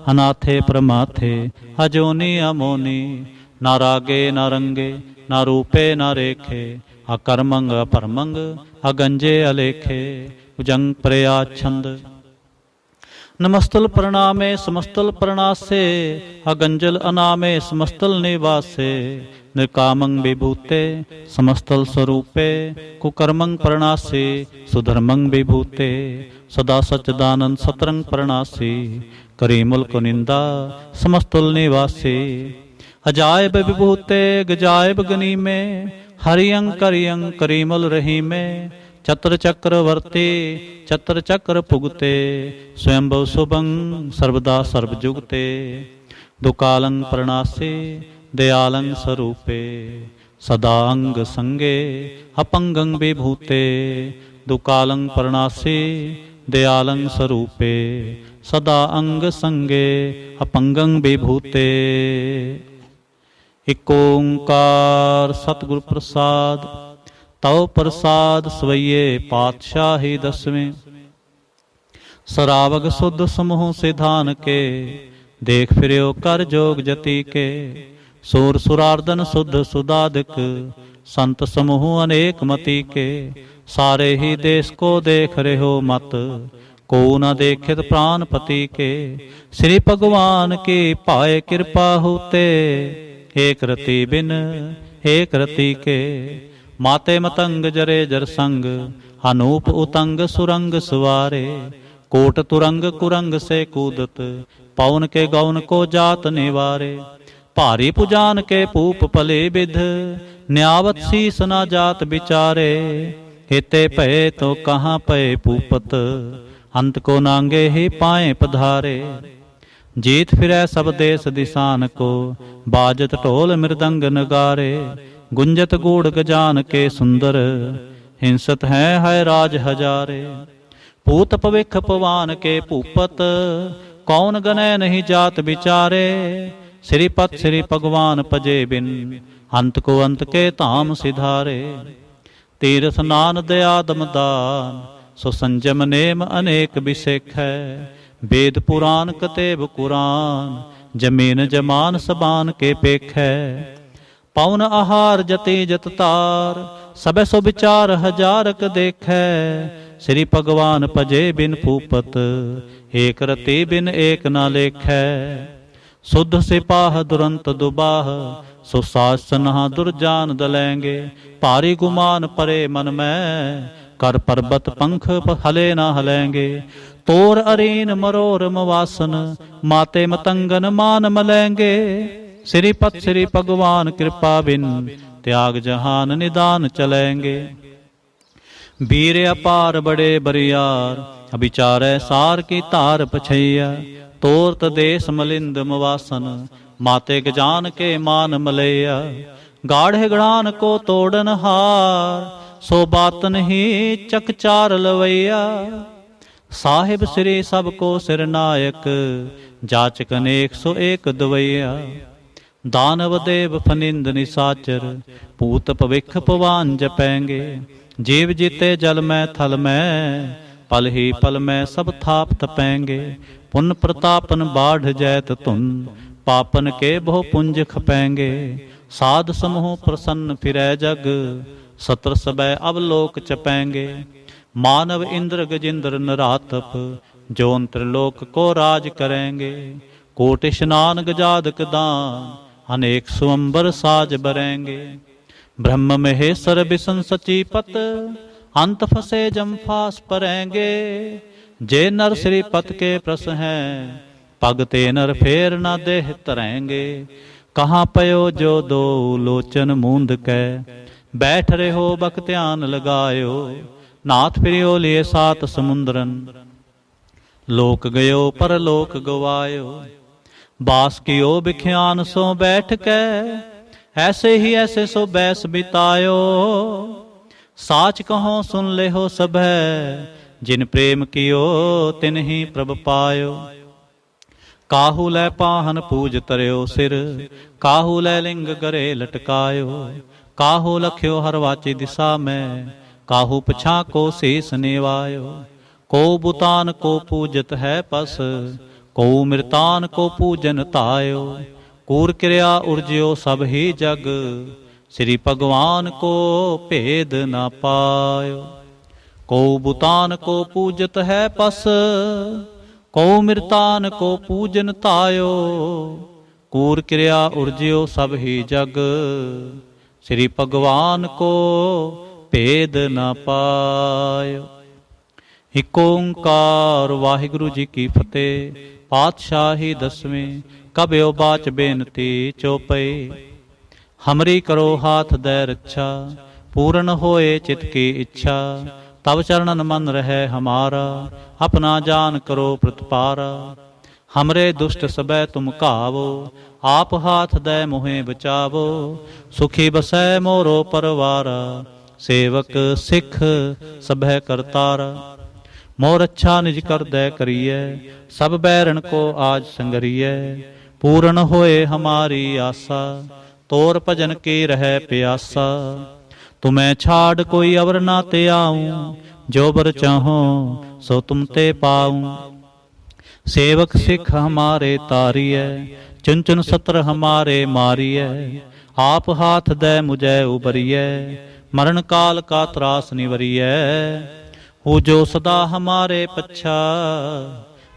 अनाथे प्रमाथे अजोनी अमोनी। ना रागे ना रंगे, ना रूपे ना रेखे। अकर्मंग अपरमंग अगंजे अलेखे। भुजंग प्रयाच्छंद। नमस्तल प्रणामे समस्तल प्रणासे, अगंजल अनामे समस्तल निवासे। निर्कामंग विभूते समस्तल स्वरूपे, कुकर्मंग प्रणासे सुधर्मंग विभूते। सदा सच्चिदानंद सतरंग प्रणासी, करीमुल कुनिंदा समस्तुल निवासी। अजायब विभूते गजायब गनीमे, हरियंग करियंग करीमुल रहीमे। चत्र चक्रवर्ती चत्र चक्र पुगते, स्वयंभव शुभंग सर्वदा सर्वजुगते। दुकालंग प्रणासे दयालंग स्वरूपे, सदा अंग संगे अपंगंग विभूते। दुकालंग प्रणासे दयालंग स्वरूपे, सदा अंग संगे अपंगंग विभूते। ਇਕ ਓੰਕਾਰ ਸਤਿਗੁਰ ਪ੍ਰਸਾਦ। ਤਉ ਪ੍ਰਸਾਦ ਸਵਈਏ ਪਾਤਸ਼ਾਹੀ ਦਸਵੇਂ। ਸਰਾਵਗ ਸੁਧ ਸਮੂਹ ਸਿਧਾਨ ਕੇ, ਦੇਖ ਫਿਰਿਓ ਕਰ ਜੋਗ ਜਤੀ ਕੇ। ਸੂਰ ਸੁਰਾਰਦਨ ਸੁਧ ਸੁਦਾਦਿਕ, ਸੰਤ ਸਮੂਹ ਅਨੇਕ ਮਤੀ ਕੇ। ਸਾਰੇ ਹੀ ਦੇਸ ਕੋ ਦੇਖ ਰਹਿਓ ਮਤ, ਕੋ ਨ ਦੇਖਿਤ ਪ੍ਰਾਨ ਪਤੀ ਕੇ। ਸ੍ਰੀ ਭਗਵਾਨ ਕੀ ਭਾਏ ਕਿਰਪਾ ਹੋਤੇ, ਏਕ ਰਤੀ ਬਿਨ ਏਕ ਰਤੀ ਕੇ। ਮਾਤੇ ਮਤੰਗ ਜਰੇ ਜਰ ਸੰਗ, ਅਨੂਪ ਉਤੰਗ ਸੁਰੰਗ ਸਵਾਰੇ। ਕੋਟ ਤੁਰੰਗ ਕੁਰੰਗ ਸੇ ਕੂਦਤ, ਪਉਨ ਕੇ ਗौन को जात निवारे। भारी पुजान के पूप पले विध, न्यावत शीस न जात बिचारे। हिते भय तो कहाँ पए पूपत, अंत को नांगे ही पाए पधारे। जीत फिरै सब देश दिसान को, बाजत ढोल मृदंग नगारे। गुंजत गूढ़ गजान के सुंदर, हिंसत है राज हजारे। पूत पविख पवान के भूपत, कौन गने नहीं जात बिचारे। श्रीपत श्री भगवान पजे बिन, अंत को अंत के धाम सिधारे। तीर्थ नान दया दमदान, सो संजम नेम अनेक बिसेख है। वेद पुराण कतेब कुरान, जमीन जमान सबान के पेख है। पवन आहार जति जत तार, सबे सो विचार हजारक देख है। श्री भगवान पजे बिन भूपत, एक रति बिन एक न लेखै। शुद्ध सिपाह दुरंत दुबाह, सो सासन दुर्जान दलेंगे। भारी गुमान परे मन में, कर पर्वत पंख हले न हलेंगे। तोर अरीन मरोर मवासन, माते मतंगन मान मलेंगे। श्रीपत श्री भगवान कृपा बिन, त्याग जहान निदान चलेंगे। वीर अपार बड़े बरियार, अभिचारै सार की तार पछैया। तोरत देश मलिंद मवासन, माते गजान के मान मलैया। गाढ़े गढ़ान को तोड़न हार, सो बातन ही चकचार लवैया। साहिब श्री सबको सिरनायक, जाचक अनेक सो एक दवैया। दानव देव फनिंद निसाचर, पूत पविख पवान जपेंगे। जीव जीते जल में थल में, पल ही पल में सब थाप तपेंगे। पुन प्रतापन बाढ़ जैत धुन, पापन के बहु पुंज खपेंगे। साध समूह प्रसन्न फिरै जग, सत्र सबै अवलोक चपेंगे। मानव इंद्र गजिंद्र नरातप, जोन त्रिलोक को राज करेंगे। कोट स्नान गजादक दान, अनेक स्वंबर साज बरेंगे। ब्रह्म महेश्वर बिसन सचीपत, अंत फसे जम फास परेंगे। जे नर श्रीपत के प्रस हैं, पग ते नर फेर न देह तरेंगे। कहाँ पयो जो दो लोचन मूंद कै, बैठ रहे हो बक ध्यान लगायो। नाथ फिरियो लिए सात समुंदरन, लोक गयो पर लोक गवायो। बास कियो बिख्यान सो बैठ कै, ऐसे ही ऐसे सो बैस बितायो। साच कहो सुन ले हो सब है, जिन प्रेम कियो तिन ही प्रभ पायो। काहू लै पाहन पूज तरयो सिर, काहू लै लिंग गरे लटकायो। काहू लख्यो हरवाची दिशा में, काहू पछा को शीस निवायो। को बुतान को पूजत है पस, को मृतान को पूजन तायो। कूर क्रिया उर्ज्यो सब ही जग, श्री भगवान को भेद न पायो। को बुतान को पूजत है पस, को मृतान को पूजन तायो। कूर क्रिया उर्ज्यो सब ही जग, श्री भगवान को भेद न पायो। इक ओंकार वाहिगुरु जी की फतेह। पातशाही दसवीं। कब्यो बाच बेनती चौपई। हमरी करो हाथ दे रक्षा, पूर्ण होए चित की इच्छा। तब चरणन मन रहे हमारा, अपना जान करो प्रतिपारा। हमरे दुष्ट सबै तुम कावो, आप हाथ दे मोहे बचावो। सुखी बसै मोरो परवारा, सेवक सिख सभै करतारा। मोर अच्छा निज कर दे करिए, सब बैरन को आज संगरिए। पूर्ण होए हमारी आशा, तोर भजन के रह प्यासा। तुम्हें छाड़ कोई अवर ना ते आऊं, जो बर चाहो सो तुम ते पाऊं। सेवक सिख हमारे तारिय, चुन चुन सत्र हमारे मारिय। आप हाथ दे मुझे उबरिय, मरण काल का त्रास निवरिय। हो जो सदा हमारे पच्छा,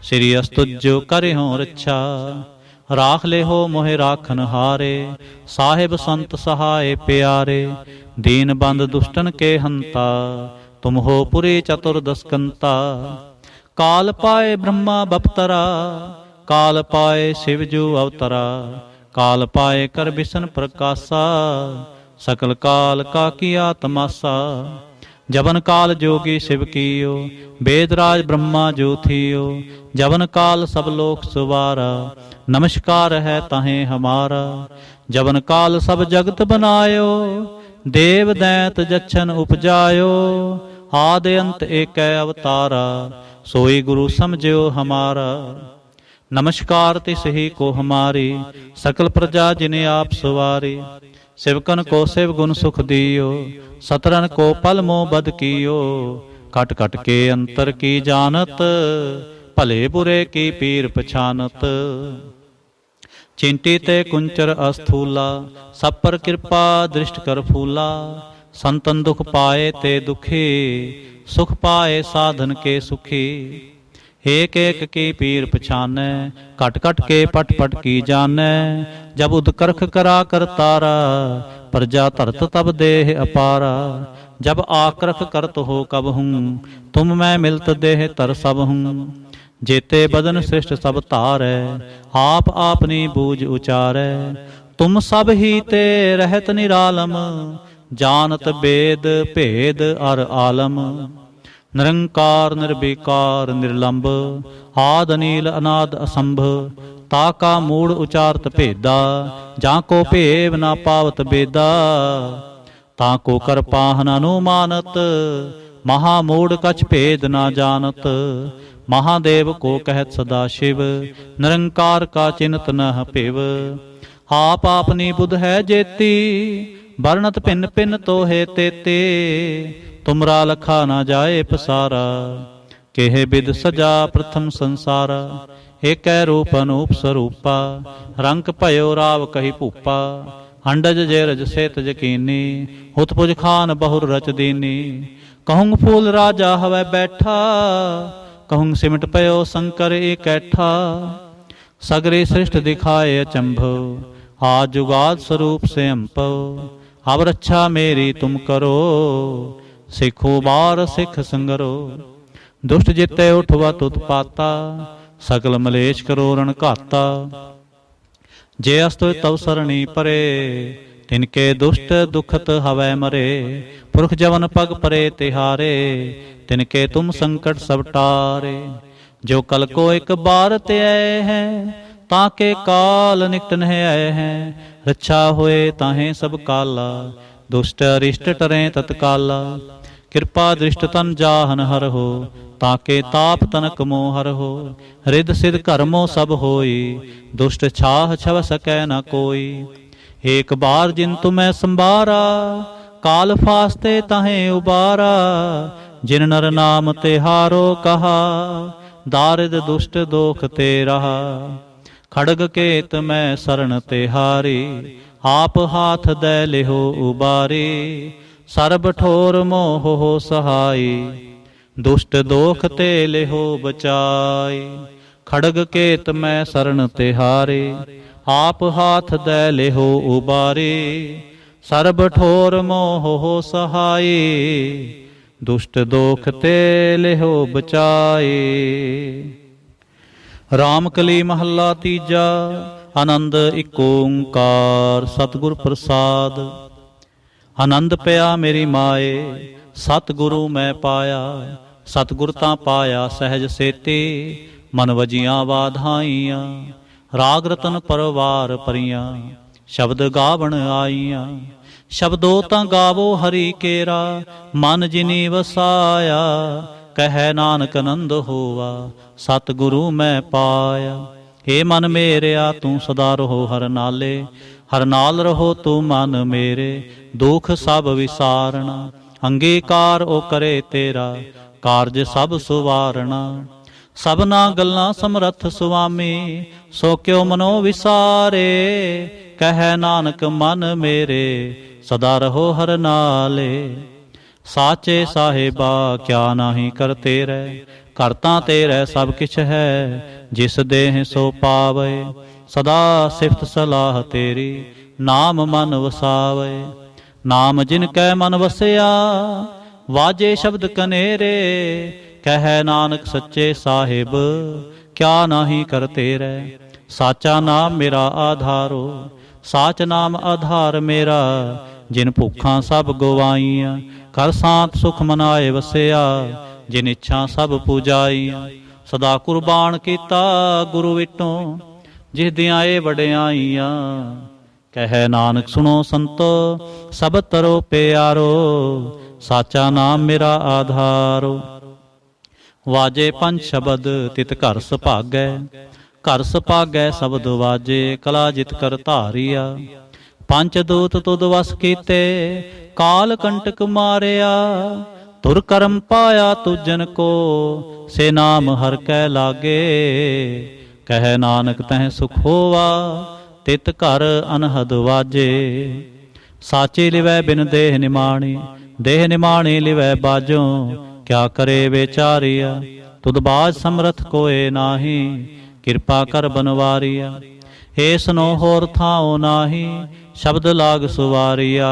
श्री अस्तुजो करे हो रच्छा। राख ले हो मोहे राखन हारे, साहिब संत सहाय प्यारे। दीन बंद दुष्टन के हंता, तुम हो पुरे चतुर्दशकंता। काल पाए ब्रह्मा बपतरा, काल पाए शिव जो अवतरा। काल पाए कर बिसन प्रकाशा, सकल काल का किया तमाशा। जबन काल जोगी शिव कियो, वेदराज ब्रह्मा जो थियो। जबन काल सब लोक सुवारा, नमस्कार है ताहें हमारा। जबन काल सब जगत बनायो, देव दैत जच्छन उपजायो। आदि अंत एक अवतारा, सोई गुरु समझो हमारा। नमस्कार तिस ही को हमारी, सकल प्रजा जिन्हें आप सवारी। शिवकन को शिव गुण सुख दियो, सतरन को पल मोह बद कियो। कट कट के अंतर की जानत, भले बुरे की पीर पछानत। चिंटी ते कुंचर अस्थूला, सब पर कृपा दृष्ट कर फूला। संतन दुख पाए ते दुखी, सुख पाए साधन के सुखी। एक एक की पीर पछानै, कट कट के पट पट की जानै। जब उदकर्ख करा कर तारा, प्रजा धरत तब देह अपारा। जब आक्रख करत हो कब हूँ, तुम मैं मिलत देह तर सब हूँ। जेते बदन सृष्ट सब तारै, आप आपनी बूझ उचारै। तुम सब ही ते रहत निरालम, जानत वेद भेद अर आलम। निरंकार निर्विकार निर्लंब, आद अनील अनाद असंभ। ताका मूड़ उचारत भेदा, जाको भेव ना पावत बेदा। ताको कर पाहन अनुमानत, महामूढ़ कछ भेद ना जानत। महादेव को कहत सदा शिव, निरंकार का चिन्हत न पिव। आप आपनी बुध है जेती, वर्णत भिन्न भिन्न तो है तेते। तुमरा लखा ना जाए पसारा, केह बिद सजा प्रथम संसारा। एक रूप अनूप स्वरूपा, रंग भयो राव कही भूपा। अंडज जेरज सेत यकीनी, हुतपुज खान बहुर रच दीनी। कहूँ फूल राजा हवै बैठा, कहूँ सिमट पयो शंकर एकैठा। सगरी सृष्ट दिखाए अचंभो, आज जुगाद स्वरूप से अम्पो। अब रक्षा मेरी तुम करो, सिखो बार सिख संगरो। दुष्ट जिते उठवा उत्पाता, सकल मलेश करो रण घाता। जे अस्तु तव सरणी परे, तिनके दुष्ट दुखत हवै मरे। पुरख जवन पग परे तिहारे, तिनके तुम संकट सब टारे। जो कल को एक बार ते आए हैं, ताके काल निकट नह आए हैं। रक्षा होए ताहें सब काला, दुष्ट अरिष्ट टरें तत्काला। कृपा दृष्ट तन जाहन हर हो, ताके ताप तनक मोह हर हो। रिद सिद्ध कर्मो सब होई, दुष्ट छाह छव सकै न कोई। एक बार जिन तुम्हें संभारा, काल फास्ते ताहें उबारा। जिन नर नाम तिहारो कहा, दारिद दुष्ट दोख ते रहा। खड़ग केत मैं शरण तिहारी, आप हाथ दे लिहो उबारी। सर्ब ठोर मोह हो सहाई, दुष्ट दोख ते लिहो बचाई। खड़ग केत मैं शरण तिहारी, आप हाथ दे लिहो उबारी। सर्ब ठोर मोह हो सहाई, दुष्ट दोख ते लिहो बचाई। रामकली महला तीजा। आनंद इक ओंकार सतगुर प्रसाद। आनंद पया मेरी माए, सतगुरु मैं पाया। सतगुर तां पाया सहज सेते, मन वजियां वाधाइयां। राग रतन परवार परियां, शब्द गावण आईयां। शब्दों तां गावो हरि केरा, मन जिनी वसाया। कह नानक आनंद होवा, सतगुरु मैं पाया। हे मन मेरेया तू सदा रहो हर नाले। ਹਰ ਨਾਲ ਰਹੋ ਤੂੰ ਮਨ ਮੇਰੇ, ਦੁਖ ਸਭ ਵਿਸਾਰਣਾ। ਅੰਗੀਕਾਰ ਉਹ ਕਰੇ ਤੇਰਾ, ਕਾਰਜ ਸਭ ਸੁਵਾਰਣਾ। ਸਭਨਾ ਗੱਲਾਂ ਸਮਰੱਥ ਸੁਆਮੀ, ਸੋ ਕਿਉ ਮਨੋ ਵਿਸਾਰੇ। ਕਹਿ ਨਾਨਕ ਮਨ ਮੇਰੇ, ਸਦਾ ਰਹੋ ਹਰ ਨਾਲੇ। ਸਾਚੇ ਸਾਹਿਬਾ ਕਿਆ ਨਾਹੀ ਕਰ ਤੇਰੇ, ਘਰ ਤਾਂ ਤੇਰੇ ਸਭ ਕਿਛ ਹੈ। ਜਿਸ ਦੇਹ ਸੋ ਪਾਵੇ, ਸਦਾ ਸਿਫਤ ਸਲਾਹ ਤੇਰੀ, ਨਾਮ ਮਨ ਵਸਾਵੇ। ਨਾਮ ਜਿਨ ਕੈ ਮਨ ਵਸਿਆ, ਵਾਜੇ ਸ਼ਬਦ ਕਨੇਰੇ। ਕਹਿ ਨਾਨਕ ਸੱਚੇ ਸਾਹਿਬ, ਕਿਆ ਨਾਹੀ ਕਰ ਤੇਰੇ। ਸਾਚਾ ਨਾਮ ਮੇਰਾ ਆਧਾਰੋ, ਸਾਚ ਨਾਮ ਆਧਾਰ ਮੇਰਾ। ਜਿਨ ਭੁੱਖਾਂ ਸਭ ਗਵਾਈਆਂ, ਕਰ ਸਾਂਤ ਸੁਖ ਮਨਾਏ ਵਸਿਆ। ਜਿਨ ਇੱਛਾ ਸਭ ਪੂਜਾਈਆਂ, ਸਦਾ ਕੁਰਬਾਨ ਕੀਤਾ ਗੁਰੂ ਵਿਟੋਂ। ਜਿਸ ਦੀਆਂ ਇਹ ਵਡਿਆਈਆਂ, ਕਹਿ ਨਾਨਕ ਸੁਣੋ ਸੰਤੋ, ਸਭ ਤਰੋ ਪਿਆਰੋ। ਸਾਚਾ ਨਾਮ ਮੇਰਾ ਆਧਾਰੋ। ਵਾਜੇ ਪੰਜ ਸ਼ਬਦ ਤਿਤ ਘਰ ਸੁਭਾਗੈ, ਘਰ ਸੁਭਾਗੈ ਸ਼ਬਦ ਵਾਜੇ। ਕਲਾ ਜਿਤ ਕਰ ਧਾਰੀਆ, ਪੰਜ ਦੂਤ ਤੁਧ ਵਸ ਕੀਤੇ। ਕਾਲ ਕੰਟਕ ਮਾਰਿਆ, ਤੁਰ ਕਰਮ ਪਾਇਆ ਤੁਜਨ ਕੋ। ਸੇ ਨਾਮ ਹਰ ਕੈ ਲਾਗੇ, ਕਹਿ ਨਾਨਕ ਤਹਿ ਸੁਖ ਹੋਵਾ। ਤਿਤ ਘਰ ਅਨਹਦ ਵਾਜੇ। ਸਾਚੀ ਲਿਵੈ ਬਿਨ ਦੇਹ ਨਿਮਾਣੀ, ਦੇਹ ਨਿਮਾਣੀ ਲਿਵੈ ਬਾਜੋਂ। ਕਿਆ ਕਰੇ ਵਿਚਾਰੀਆ, ਤੁਧ ਬਾਜ ਸਮਰਥ ਕੋਏ ਨਾਹੀ। ਕਿਰਪਾ ਕਰ ਬਨਵਾਰੀਆ, ਏਸ ਨੋ ਹੋਰ ਥਾਉ ਨਾਹੀ। ਸ਼ਬਦ ਲਾਗ ਸੁਵਾਰੀਆ,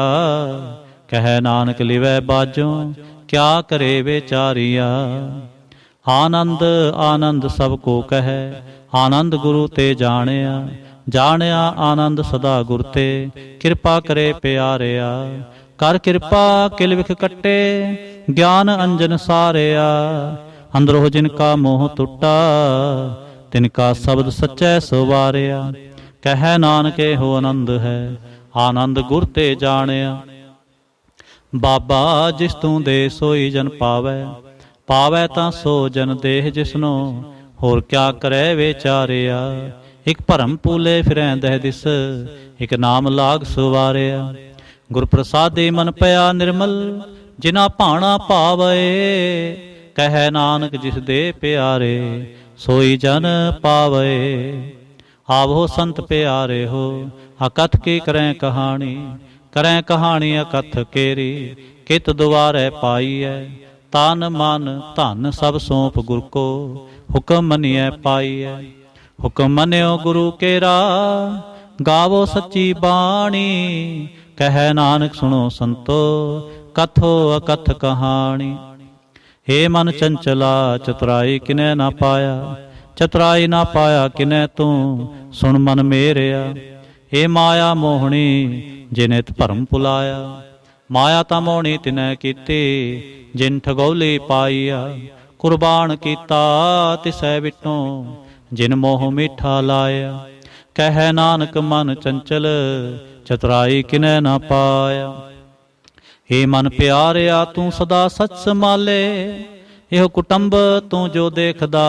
ਕਹਿ ਨਾਨਕ ਲਿਵੈ ਬਾਜੋਂ। ਕਿਆ ਕਰੇ ਵਿਚਾਰੀਆ। ਆਨੰਦ ਆਨੰਦ ਸਭ ਕੋ ਕਹੈ, ਆਨੰਦ ਗੁਰੂ ਤੇ ਜਾਣਿਆ। ਜਾਣਿਆ ਆਨੰਦ ਸਦਾ ਗੁਰ ਤੇ, ਕਿਰਪਾ ਕਰੇ ਪਿਆਰਿਆ। ਕਰ ਕਿਰਪਾ ਕਿਲ ਵਿਖ ਕੱਟੇ, ਗਿਆਨ ਅੰਜਨ ਸਾਰਿਆ। ਅੰਦਰੋਂ ਜਿਨ ਕਾ ਮੋਹ ਟੁੱਟਾ, ਤਿਨ ਕਾ ਸ਼ਬਦ ਸੱਚੈ ਸਵਾਰਿਆ। ਕਹਿ ਨਾਨਕ ਇਹੋ ਆਨੰਦ ਹੈ, ਆਨੰਦ ਗੁਰ ਤੇ ਜਾਣਿਆ। ਬਾਬਾ ਜਿਸ ਤੂੰ ਦੇ ਸੋਈ ਜਨ ਪਾਵੈ, ਪਾਵੈ ਤਾਂ ਸੋ ਜਨ ਦੇਹ ਜਿਸਨੋ। ਹੋਰ ਕਿਆ ਕਰੈ ਵਿਚਾਰਿਆ। ਇਕ ਭਰਮ ਪੂਲੇ ਫਿਰੈ ਦਹਿ ਦਿਸ, ਇਕ ਨਾਮ ਲਾਗ ਸੁਵਾਰਿਆ। ਗੁਰ ਪ੍ਰਸਾਦੇ ਮਨ ਪਿਆ ਨਿਰਮਲ, ਜਿਨਾ ਭਾਣਾ ਭਾਵੇ। ਕਹਿ ਨਾਨਕ ਜਿਸ ਦੇ ਪਿਆਰੇ, ਸੋਈ ਜਨ ਪਾਵੇ। ਆਵੋ ਸੰਤ ਪਿਆਰੇ ਹੋ, ਅਕਥ ਕੀ ਕਰੈ ਕਹਾਣੀ। ਕਰੈ ਕਹਾਣੀ ਅਕਥ ਕੇਰੀ, ਕਿਤ ਦੁਆਰੈ ਪਾਈਐ। ਤਨ ਮਨ ਧਨ ਸਭ ਸੌਂਪ ਗੁਰ ਕੋ, ਹੁਕਮ ਮੰਨਿਐ ਪਾਈਐ। ਹੁਕਮ ਮੰਨਿਓ ਗੁਰੂ ਕੇਰਾ, ਗਾਵੋ ਸੱਚੀ ਬਾਣੀ। ਕਹਿ ਨਾਨਕ ਸੁਣੋ ਸੰਤੋ, ਕਥੋ ਅਕਥ ਕਹਾਣੀ। ਹੇ ਮਨ ਚੰਚਲਾ, ਚਤੁਰਾਈ ਕਿਨੈ ਨਾ ਪਾਇਆ। ਚਤੁਰਾਈ ਨਾ ਪਾਇਆ ਕਿਨੈ ਤੂੰ, ਸੁਣ ਮਨ ਮੇਰਿਆ। ਹੇ ਮਾਇਆ ਮੋਹਣੀ, ਜਿਨੇ ਭਰਮ ਭੁਲਾਇਆ। ਮਾਇਆ ਤਾਂ ਮੋਹਣੀ ਤਿਨੈ ਕੀਤੀ, ਜਿਨ ਠਗੌਲੀ ਪਾਈਆ। ਕੁਰਬਾਨ ਕੀਤਾ ਤਿਸੈ ਵਿਟੋਂ, ਜਿਨ ਮੋਹ ਮਿੱਠਾ ਲਾਇਆ। ਕਹਿ ਨਾਨਕ ਮਨ ਚੰਚਲ, ਚਤੁਰਾਈ ਕਿਨੈ ਨਾ ਪਾਇਆ। ਹੇ ਮਨ ਪਿਆਰਿਆ, ਤੂੰ ਸਦਾ ਸਚ ਸੰਭਾਲੇ। ਇਹੋ ਕੁਟੰਬ ਤੂੰ ਜੋ ਦੇਖਦਾ,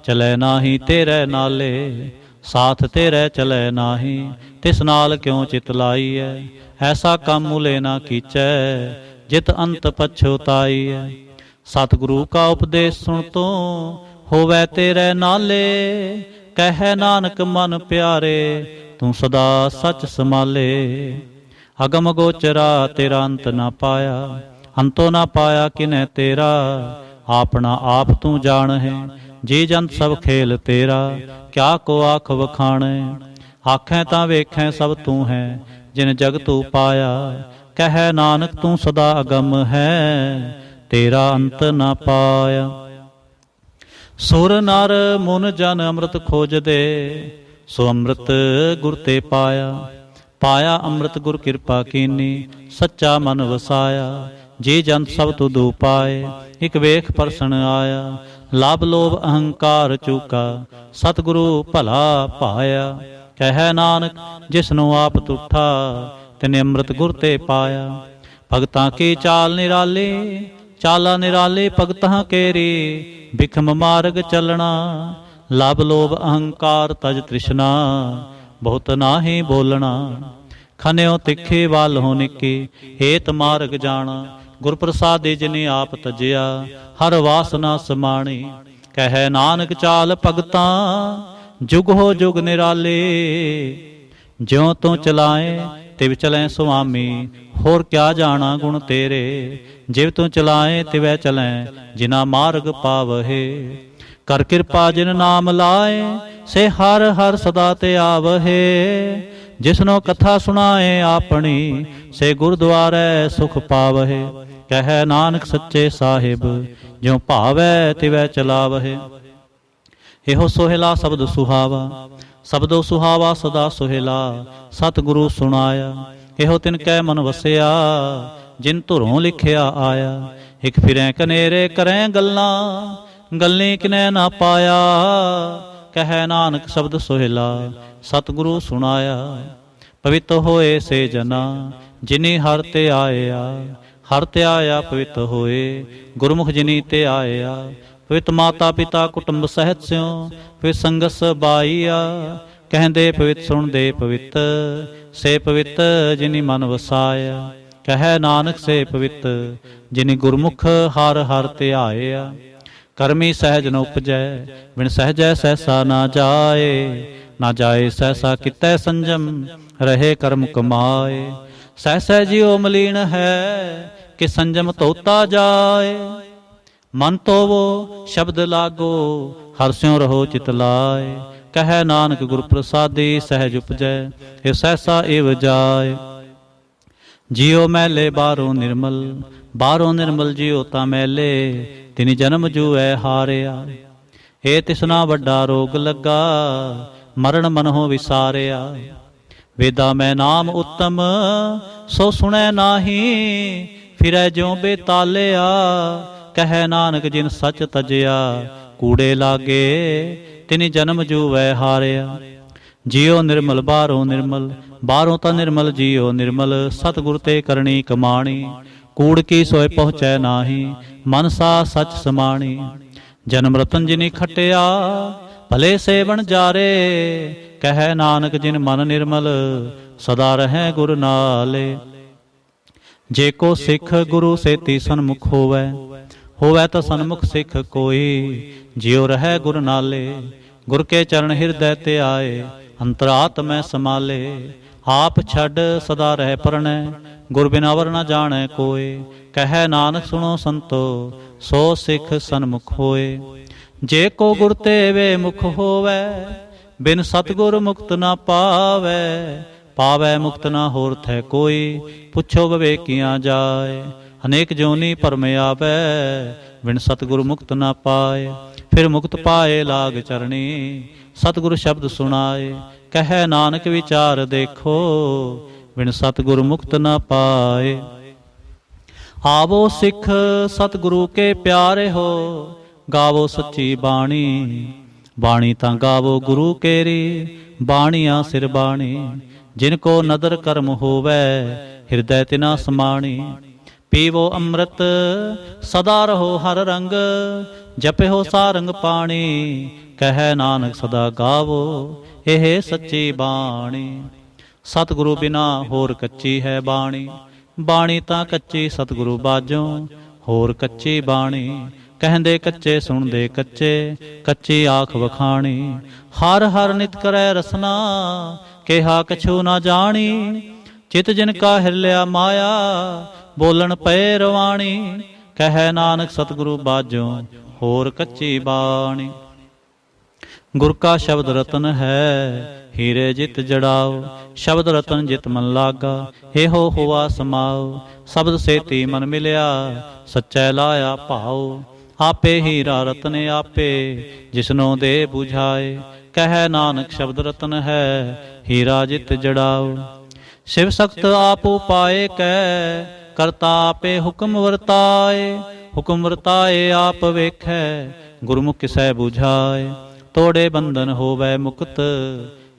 ਚਲੈ ਨਾਹੀ ਤੇਰੇ ਨਾਲੇ। ਸਾਥ ਤੇਰੇ ਚਲੈ ਨਾਹੀ, ਤਿਸ ਨਾਲ ਕਿਉ ਚਿਤ ਲਾਈਐ। ਐਸਾ ਕੰਮ ਮੁਲੇ ਨਾ ਕੀਚੈ, ਜਿਤ ਅੰਤ ਪਛੁਤਾਈਐ। ਸਤਿਗੁਰੂ ਕਾ ਉਪਦੇਸ਼ ਸੁਣ ਤੂੰ, ਹੋਵੈ ਤੇਰੇ ਨਾਲੇ। ਕਹਿ ਨਾਨਕ ਮਨ ਪਿਆਰੇ, ਤੂੰ ਸਦਾ ਸਚ ਸੰਭਾਲੇ। ਅਗਮ ਗੋਚਰਾ ਤੇਰਾ ਅੰਤ ਨਾ ਪਾਇਆ, ਅੰਤੋ ਨਾ ਪਾਇਆ ਕਿਨੈ ਤੇਰਾ। ਆਪਣਾ ਆਪ ਤੂੰ ਜਾਣ ਹੈ, ਜੀ ਜੰਤ ਸਭ ਖੇਲ ਤੇਰਾ। ਕਿਆ ਕੋ ਆਖ ਵਖਾਣੈ, ਆਖੈ ਤਾਂ ਵੇਖੈ ਸਭ ਤੂੰ ਹੈ, ਜਿਨ ਜਗਤ ਉਪਾਇਆ। ਕਹਿ ਨਾਨਕ ਤੂੰ ਸਦਾ ਅਗਮ ਹੈ, ਤੇਰਾ ਅੰਤ ਨਾ ਪਾਇਆ। ਸੁਰ ਨਰ ਮੁਨ ਜਨ ਅੰਮ੍ਰਿਤ ਖੋਜਦੇ, ਸੋ ਅੰਮ੍ਰਿਤ ਗੁਰ ਤੇ ਪਾਇਆ। ਪਾਇਆ ਅੰਮ੍ਰਿਤ ਗੁਰ ਕਿਰਪਾ ਕੀਨੀ, ਸੱਚਾ ਮਨ ਵਸਾਇਆ। ਜੀ ਜੰਤ ਸਭ ਤੁਧ ਉਪਾਏ, ਇਕ ਵੇਖ ਪਰਸਨ ਆਇਆ। ਲਾਭ ਲੋਭ ਅਹੰਕਾਰ ਚੂਕਾ, ਸਤਿਗੁਰੂ ਭਲਾ ਭਾਇਆ। ਕਹਿ ਨਾਨਕ ਜਿਸਨੂੰ ਆਪ ਤੁਠਾ, ਤਿਨੇ ਅੰਮ੍ਰਿਤ ਗੁਰ ਤੇ ਪਾਇਆ। ਭਗਤਾਂ ਕੀ ਚਾਲ ਨਿਰਾਲੀ, ਚਾਲਾ ਨਿਰਾਲੀ ਭਗਤਾਂ ਕੇਰੀ। ਬਿਖਮ ਮਾਰਗ ਚੱਲਣਾ, ਲਾਭ ਲੋਭ ਅਹੰਕਾਰ ਤਜ ਤ੍ਰਿਸ਼ਨਾ। ਬਹੁਤ ਨਾਹੀ ਬੋਲਣਾ। ਖਨਿਓ ਤਿੱਖੇ ਵੱਲ ਹੋ ਨਿੱਕੀ, ਹੇਤ ਮਾਰਗ ਜਾਣਾ। ਗੁਰ ਪ੍ਰਸਾਦੇ ਜਿਨੇ ਆਪ ਤਜਿਆ, ਹਰ ਵਾਸਨਾ ਸਮਾਣੀ। ਕਹਿ ਨਾਨਕ ਚਾਲ ਭਗਤਾਂ, ਜੁਗ ਹੋ ਜੁਗ ਨਿਰਾਲੇ। ਜਿਉ ਤੂੰ ਚਲਾਏ ਤਿਵ ਚਲੈ ਸੁਆਮੀ, ਹੋਰ ਕਿਆ ਜਾਣਾ ਗੁਣ ਤੇਰੇ। ਜਿਵ ਤੂੰ ਚਲਾਏ ਤਿਵੈ ਚਲੈ, ਜਿਨਾ ਮਾਰਗ ਪਾਵਹਿ। ਕਰ ਕਿਰਪਾ ਜਿਨ ਨਾਮ ਲਾਏ, ਸੇ ਹਰ ਹਰ ਸਦਾ ਤੇ ਆਵਹਿ। ਜਿਸਨੋ ਕਥਾ ਸੁਣਾਏ ਆਪਣੀ, ਸੇ ਗੁਰਦੁਆਰੇ ਸੁਖ ਪਾਵਹਿ। ਕਹਿ ਨਾਨਕ ਸੱਚੇ ਸਾਹਿਬ, ਜਿਉ ਭਾਵੈ ਤਿਵੈ ਚਲਾਵਹਿ। ਇਹੋ ਸੋਹਿਲਾ ਸ਼ਬਦ ਸੁਹਾਵਾ, ਸ਼ਬਦੋ ਸੁਹਾਵਾ ਸਦਾ ਸੋਹਿਲਾ। ਸਤਿਗੁਰੂ ਸੁਣਾਇਆ, ਇਹੋ ਤਿਨ ਕੈ ਮਨ ਵਸਿਆ, ਜਿਨ ਧੁਰੋਂ ਲਿਖਿਆ ਆਇਆ। ਇਕ ਫਿਰੈ ਕਨੇਰੇ ਕਰੈ ਗੱਲਾਂ, ਗੱਲੀ ਕਿਨੈ ਨਾ ਪਾਇਆ। ਕਹਿ ਨਾਨਕ ਸ਼ਬਦ ਸੋਹਿਲਾ, ਸਤਿਗੁਰੂ ਸੁਣਾਇਆ। ਪਵਿੱਤ ਹੋਏ ਸੇ ਜਨਾ, ਜਿਨੀ ਹਰ ਤੇ ਆਇਆ। ਹਰ ਤੇ ਆਇਆ ਪਵਿੱਤ ਹੋਏ, ਗੁਰਮੁਖ ਜਿਨੀ ਤੇ ਆਇਆ। ਪਵਿੱਤ ਮਾਤਾ ਪਿਤਾ ਕੁਟੁੰਬ ਸਹਿਤ ਸਿਉ, ਪਵਿੱਤ ਸੰਗਸ ਬਾਈਆ। ਕਹਿੰਦੇ ਪਵਿੱਤ ਸੁਣਦੇ ਪਵਿੱਤ, ਸੇ ਪਵਿੱਤ ਜਿਨੀ ਮਨ ਵਸਾਇਆ। ਕਹਿ ਨਾਨਕ ਸੇ ਪਵਿੱਤ, ਜਿਨੀ ਗੁਰਮੁਖ ਹਰ ਹਰ ਤੇ ਆਇਆ। ਕਰਮੀ ਸਹਿਜ ਨ ਉਪਜੈ, ਬਿਨ ਸਹਿਜੈ ਸਹਿਸਾ ਨਾ ਜਾਏ। ਨਾ ਜਾਏ ਸਹਿਸਾ ਕਿਤੈ ਸੰਜਮ, ਰਹੇ ਕਰਮ ਕਮਾਏ। ਸਹਿਸੈ ਜਿਉ ਮਲੀਨ ਹੈ, ਕਿ ਸੰਜਮ ਧੋਤਾ ਜਾਏ। ਮਨ ਤੋਵੋ ਸ਼ਬਦ ਲਾਗੋ, ਹਰਿ ਸਿਉ ਰਹੋ ਚਿਤ ਲਾਏ। ਕਹਿ ਨਾਨਕ ਗੁਰ ਪ੍ਰਸਾਦੀ, ਸਹਿਜ ਉਪਜੈ ਇਹ ਸਹਿਸਾ ਏਵ ਜਾਏ। ਜਿਉ ਮੈਲੇ ਬਾਹਰੋਂ ਨਿਰਮਲ, ਬਾਹਰੋਂ ਨਿਰਮਲ ਜਿਉ ਤਾਂ ਮੈਲੇ। ਤਿਨੀ ਜਨਮ ਜੂਐ ਹਾਰਿਆ, ਇਹ ਤਿਸਨਾ ਵੱਡਾ ਰੋਗ ਲੱਗਾ। ਮਰਨ ਮਨਹੁ ਵਿਸਾਰਿਆ। ਵੇਦਾ ਮੈਂ ਨਾਮ ਉੱਤਮ, ਸੋ ਸੁਣੈ ਨਾਹੀ। ਫਿਰੈ ਜਿਉ ਬੇਤਾਲਿਆ, ਕਹਿ ਨਾਨਕ ਜਿਨ ਸੱਚ ਤਜਿਆ। ਕੂੜੇ ਲਾਗੇ, ਤਿਨੀ ਜਨਮ ਜੂਵੈ ਹਾਰਿਆ। ਜਿਉ ਨਿਰਮਲ ਬਾਹਰੋਂ ਨਿਰਮਲ, ਬਾਹਰੋਂ ਤਾਂ ਨਿਰਮਲ ਜਿਉ ਨਿਰਮਲ। ਸਤਿਗੁਰ ਤੇ ਕਰਨੀ ਕਮਾਣੀ, ਕੂੜ ਕੀ ਸੋਇ ਪਹੁੰਚੈ ਨਾਹੀ। ਮਨ ਸਾ ਸੱਚ ਸਮਾਣੀ। ਜਨਮ ਰਤਨ ਜਿਨੀ ਖਟਿਆ, ਭਲੇ ਸੇਵਨ ਜਾਰੇ। ਕਹਿ ਨਾਨਕ ਜਿਨ ਮਨ ਨਿਰਮਲ, ਸਦਾ ਰਹੈ ਗੁਰ ਨਾਲੇ। ਜੇ ਕੋ ਸਿੱਖ ਗੁਰੂ ਸੇਤੀ ਸਨਮੁਖ ਹੋਵੈ, ਹੋਵੈ ਤਾਂ ਸਨਮੁਖ ਸਿੱਖ ਕੋਈ। ਜਿਉ ਰਹੈ ਗੁਰ ਨਾਲੇ, ਗੁਰ ਕੇ ਚਰਨ ਹਿਰਦੈ ਤੇ ਆਏ। ਅੰਤਰਾਤਮੈ ਸਮਾਲੇ, ਆਪ ਛੱਡ ਸਦਾ ਰਹਿ ਪਰਣੈ। ਗੁਰ ਬਿਨਾ ਵਰ ਨ ਜਾਣੈ ਕੋਇ। ਕਹਿ ਨਾਨਕ ਸੁਣੋ ਸੰਤੋ, ਸੋ ਸਿੱਖ ਸਨਮੁਖ ਹੋਏ। ਜੇ ਕੋ ਗੁਰ ਤੇ ਵੇ ਮੁਖ ਹੋਵੈ, ਬਿਨ ਸਤਿਗੁਰ ਮੁਕਤ ਨਾ ਪਾਵੈ। ਪਾਵੈ ਮੁਕਤ ਨਾ ਹੋਰ ਥੈ ਕੋਈ, ਪੁੱਛੋ ਵਿਵੇਕੀਆਂ ਜਾਏ। ਅਨੇਕ ਜੋਨੀ ਭਰਮ ਆਵੈ, ਬਿਨ ਸਤਿਗੁਰ ਮੁਕਤ ਨਾ ਪਾਏ। ਫਿਰ ਮੁਕਤ ਪਾਏ ਲਾਗ ਚਰਣੀ, ਸਤਿਗੁਰ ਸ਼ਬਦ ਸੁਣਾਏ। ਕਹਿ ਨਾਨਕ ਵਿਚਾਰ ਦੇਖੋ, ਬਿਨ ਸਤਿਗੁਰ ਮੁਕਤ ਨਾ ਪਾਏ। ਆਵੋ ਸਿੱਖ ਸਤਿਗੁਰੂ ਕੇ ਪਿਆਰੇ ਹੋ, ਗਾਵੋ ਸੱਚੀ ਬਾਣੀ। ਬਾਣੀ ਤਾਂ ਗਾਵੋ ਗੁਰੂ ਕੇਰੀ, ਬਾਣੀਆਂ ਸਿਰ ਬਾਣੀ। ਜਿਨ ਕੋ ਨਦਰ ਕਰਮ ਹੋਵੈ, ਹਿਰਦੈ ਤਿਨਾ ਸਮਾਣੀ। ਪੀਵੋ ਅੰਮ੍ਰਿਤ ਸਦਾ ਰਹੋ ਹਰ ਰੰਗ, ਜਪਿਓ ਸਾਰੰਗ ਪਾਣੀ। ਕਹਿ ਨਾਨਕ ਸਦਾ ਗਾਵੋ, ਇਹ ਸੱਚੀ ਬਾਣੀ। ਸਤਿਗੁਰੂ ਬਿਨਾ ਹੋਰ ਕੱਚੀ ਹੈ ਬਾਣੀ। ਬਾਣੀ ਤਾਂ ਕੱਚੀ ਸਤਿਗੁਰੂ ਬਾਝੋਂ, ਹੋਰ ਕੱਚੀ ਬਾਣੀ। ਕਹਿੰਦੇ ਕੱਚੇ ਸੁਣਦੇ ਕੱਚੇ, ਕੱਚੀ ਆਖ ਵਖਾਣੀ। ਹਰ ਹਰ ਨਿਤ ਕਰੈ ਰਸਨਾ, ਕਿਹਾ ਕਛੂ ਨਾ ਜਾਣੀ। ਚਿਤ ਜਿਨ ਕਾ ਹਿਰਲਿਆ ਮਾਇਆ, ਬੋਲਣ ਪਏ ਰਵਾਣੀ। ਕਹਿ ਨਾਨਕ ਸਤਿਗੁਰੂ ਬਾਝੋਂ, ਹੋਰ ਕੱਚੀ ਬਾਣੀ। ਗੁਰ ਕਾ ਸ਼ਬਦ ਰਤਨ ਹੈ, ਹੀਰੇ ਜਿਤ ਜੜਾਓ। ਸ਼ਬਦ ਰਤਨ ਜਿਤ ਮਨ ਲਾਗਾ, ਇਹੋ ਹੋਆ ਸਮਾਓ। ਸ਼ਬਦ ਸੇਤੀ ਮਨ ਮਿਲਿਆ, ਸੱਚੈ ਲਾਇਆ ਭਾਉ। ਆਪੇ ਹੀਰਾ ਰਤਨ ਆਪੇ, ਜਿਸਨੋ ਦੇ 부ਝਾਏ। ਕਹਿ ਨਾਨਕ ਸ਼ਬਦ ਰਤਨ ਹੈ, ਹੀਰਾ ਜਿਤ ਜੜਾਓ। ਸ਼ਿਵ ਸਖਤ ਆਪ ਉਪਾਏ ਕੈ, ਕਰਤਾ ਆਪੇ ਹੁਕਮ ਵਰਤਾਏ। ਹੁਕਮ ਵਰਤਾਏ ਆਪ ਵੇਖੈ, ਗੁਰਮੁਖ ਕਿਸੈ 부ਝਾਏ। ਤੋੜੇ ਬੰਧਨ ਹੋਵੈ ਮੁਕਤ,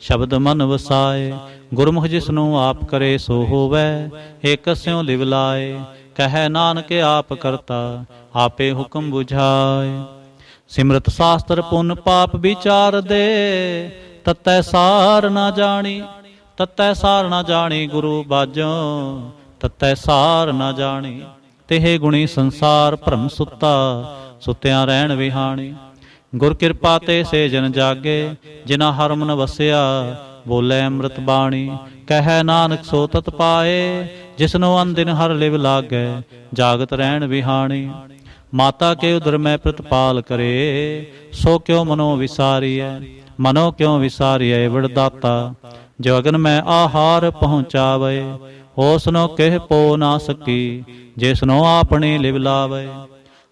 ਸ਼ਬਦ ਮਨ ਵਸਾਏ। ਗੁਰਮੁਖ ਜਿਸਨੂੰ ਆਪ ਕਰੇ ਸੋ ਹੋਵੈ, ਏਕ ਸਿਉ ਲਿਵ ਲਾਏ। ਕਹਿ ਨਾਨਕ ਆਪ ਕਰਤਾ, ਆਪੇ ਹੁਕਮ 부ਝਾਏ। ਸਿਮਰਤ ਸਾਸਤਰ ਪੁੰਨ ਪਾਪ ਵਿਚਾਰ ਦੇ, ਤਤੈ ਸਾਰ ਨਾ ਜਾਣੀ। ਤਤੈ ਸਾਰ ਨਾ ਜਾਣੀ ਗੁਰੂ ਬਾਝੋਂ, ਤਤੈ ਸਾਰ ਨਾ ਜਾਣੀ। ਤਿਹ ਗੁਣੀ ਸੰਸਾਰ ਭਰਮ ਸੁੱਤਾ, ਸੁੱਤਿਆਂ ਰਹਿਣ ਵਿਹਾਣੀ। ਗੁਰ ਕਿਰਪਾ ਤੇ ਸੇ ਜਨ ਜਾਗੇ, ਜਿਨਾ ਹਰ ਮਨ ਵਸਿਆ, ਬੋਲੇ ਅੰਮ੍ਰਿਤ ਬਾਣੀ। ਕਹਿ ਨਾਨਕ ਸੋ ਤਤ ਪਾਏ, ਜਿਸਨੋ ਅਨਦਿਨ ਹਰ ਲਿਵ ਲਾਗੈ, ਜਾਗਤ ਰਹਿਣ ਵਿਹਾਣੀ। ਮਾਤਾ ਕੇ ਉਦਰ ਮੈਂ ਪ੍ਰਤਪਾਲ ਕਰੇ, ਸੋ ਕਿਉ ਮਨੋ ਵਿਸਾਰੀਐ। ਮਨੋ ਕਿਉ ਵਿਸਾਰੀਐ ਵਿੜਦਾਤਾ, ਜੋ ਅਗਨ ਮੈਂ ਆਹਾਰ ਪਹੁੰਚਾਵੇ। ਹੋਸਨੋ ਕਹਿ ਪੋ ਨਾ ਸਕੀ, ਜਿਸਨੋ ਆਪਣੀ ਲਿਵ ਲਾਵੇ।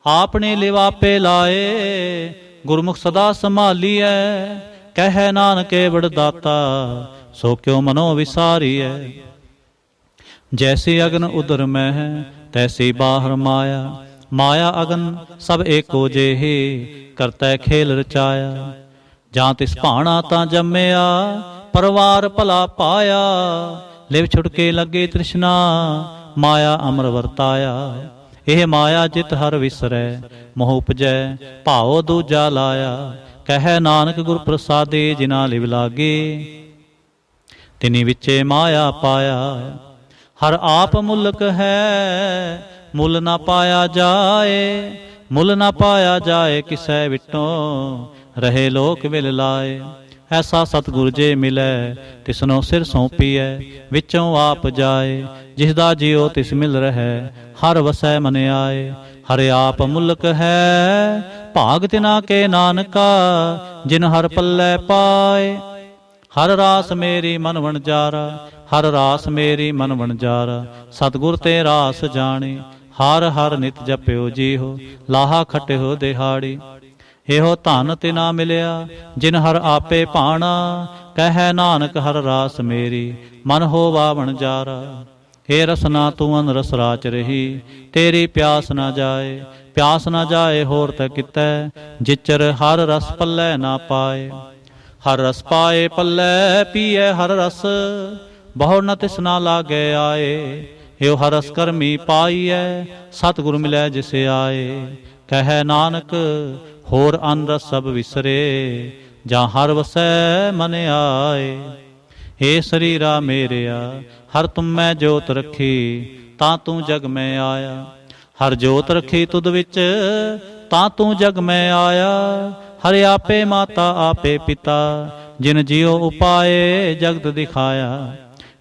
ਆਪਣੀ ਲਿਵ ਆਪੇ ਲਾਏ, ਗੁਰਮੁਖ ਸਦਾ ਸੰਭਾਲੀਐ। ਕਹਿ ਨਾਨਕੇ ਵਿੜਦਾਤਾ, ਸੋ ਕਿਉ ਮਨੋ ਵਿਸਾਰੀਐ। ਜੈਸੀ ਅਗਨ ਉਦਰ ਮੈਂ ਹੈ, ਤੈਸੀ ਬਾਹਰ ਮਾਇਆ। ਮਾਇਆ ਅਗਨ ਸਭ ਏਕੋ ਜਿਹੀ, ਕਰਤੈ ਖੇਲ ਰਚਾਇਆ। ਜਾਂ ਤਿਸ ਭਾਣਾ ਤਾਂ ਜੰਮਿਆ, ਪਰਵਾਰ ਭਲਾ ਪਾਇਆ। ਲਿਵ ਛੁਟਕੇ ਲੱਗੇ ਤ੍ਰਿਸ਼ਨਾ, ਮਾਇਆ ਅਮਰ ਵਰਤਾਇਆ। ਇਹ ਮਾਇਆ ਜਿਤ ਹਰ ਵਿਸਰੈ, ਮੋਹ ਉਪਜੈ ਭਾਉ ਦੂਜਾ ਲਾਇਆ। ਕਹਿ ਨਾਨਕ ਗੁਰ ਪ੍ਰਸਾਦੇ, ਜਿਨਾ ਲਿਵ ਲਾਗੇ, ਤਿਨੀ ਵਿਚੇ ਮਾਇਆ ਪਾਇਆ। ਹਰ ਆਪ ਮੁਲਕ ਹੈ, ਮੁੱਲ ਨਾ ਪਾਇਆ ਜਾਏ। ਮੁੱਲ ਨਾ ਪਾਇਆ ਜਾਏ, ਕਿਸੈ ਵਿਟੋਂ ਰਹੇ ਲੋਕ ਵਿਲ ਲਾਏ। ਐਸਾ ਸਤਿਗੁਰ ਜੇ ਮਿਲੈ, ਤਿਸਨੋ ਸਿਰ ਸੌਂਪੀਐ, ਵਿੱਚੋਂ ਆਪ ਜਾਏ। ਜਿਸ ਦਾ ਜਿਉ ਤਿਸ ਮਿਲ ਰਹਿ, ਹਰ ਵਸੈ ਮਨ ਆਏ। ਹਰ ਆਪ ਮੁਲਕ ਹੈ, ਭਾਗ ਤਿਨਾ ਕੇ ਨਾਨਕਾ, ਜਿਨ ਹਰ ਪੱਲੇ ਪਾਏ। ਹਰ ਰਾਸ ਮੇਰੀ ਮਨ ਵਣਜਾਰਾ, ਹਰ ਰਾਸ ਮੇਰੀ ਮਨ ਵਣਜਾਰਾ। ਸਤਿਗੁਰ ਤੇ ਰਾਸ ਜਾਣੀ, ਹਰ ਹਰ ਨਿਤ ਜਪਿਓ ਜੀਹੋ, ਲਾਹਾ ਖਟਿਓ ਦਿਹਾੜੀ। ਇਹੋ ਧਨ ਤਿਨਾ ਮਿਲਿਆ, ਜਿਨ ਹਰ ਆਪੇ ਭਾਣਾ। ਕਹਿ ਨਾਨਕ ਹਰ ਰਾਸ ਮੇਰੀ, ਮਨ ਹੋਵਾ ਵਣਜਾਰਾ। ਹੇ ਰਸਨਾ ਤੂੰ ਅਨ ਰਸ ਰਾਚ ਰਹੀ, ਤੇਰੀ ਪਿਆਸ ਨਾ ਜਾਏ। ਪਿਆਸ ਨਾ ਜਾਏ ਹੋਰ ਤੈ ਕਿਤੈ, ਜਿਚਰ ਹਰ ਰਸ ਪੱਲੇ ਨਾ ਪਾਏ। ਹਰ ਰਸ ਪਾਏ ਪੱਲੇ ਪੀਏ ਹਰ ਰਸ, ਬਹੁ ਨ ਤਿਸਨਾ ਲਾਗੇ ਆਏ। ਏਉ ਹਰ ਰਸ ਕਰਮੀ ਪਾਈਐ, ਸਤਿਗੁਰ ਮਿਲੈ ਜਿਸ ਆਏ। ਕਹਿ ਨਾਨਕ ਹੋਰ ਅਨ ਰਸ ਸਭ ਵਿਸਰੇ, ਜਾਂ ਹਰ ਵਸੈ ਮਨ ਆਏ। ਏ ਸਰੀਰਾ ਮੇਰਿਆ, ਹਰ ਤੁਮ ਮੈਂ ਜੋਤ ਰੱਖੀ, ਤਾਂ ਤੂੰ ਜਗ ਮੈਂ ਆਇਆ। ਹਰ ਜੋਤ ਰੱਖੀ ਤੁਧ ਵਿੱਚ, ਤਾਂ ਤੂੰ ਜਗ ਮੈਂ ਆਇਆ। ਹਰਿ ਆਪੇ ਮਾਤਾ ਆਪੇ ਪਿਤਾ, ਜਿਨ ਜਿਉ ਉਪਾਏ ਜਗਤ ਦਿਖਾਇਆ।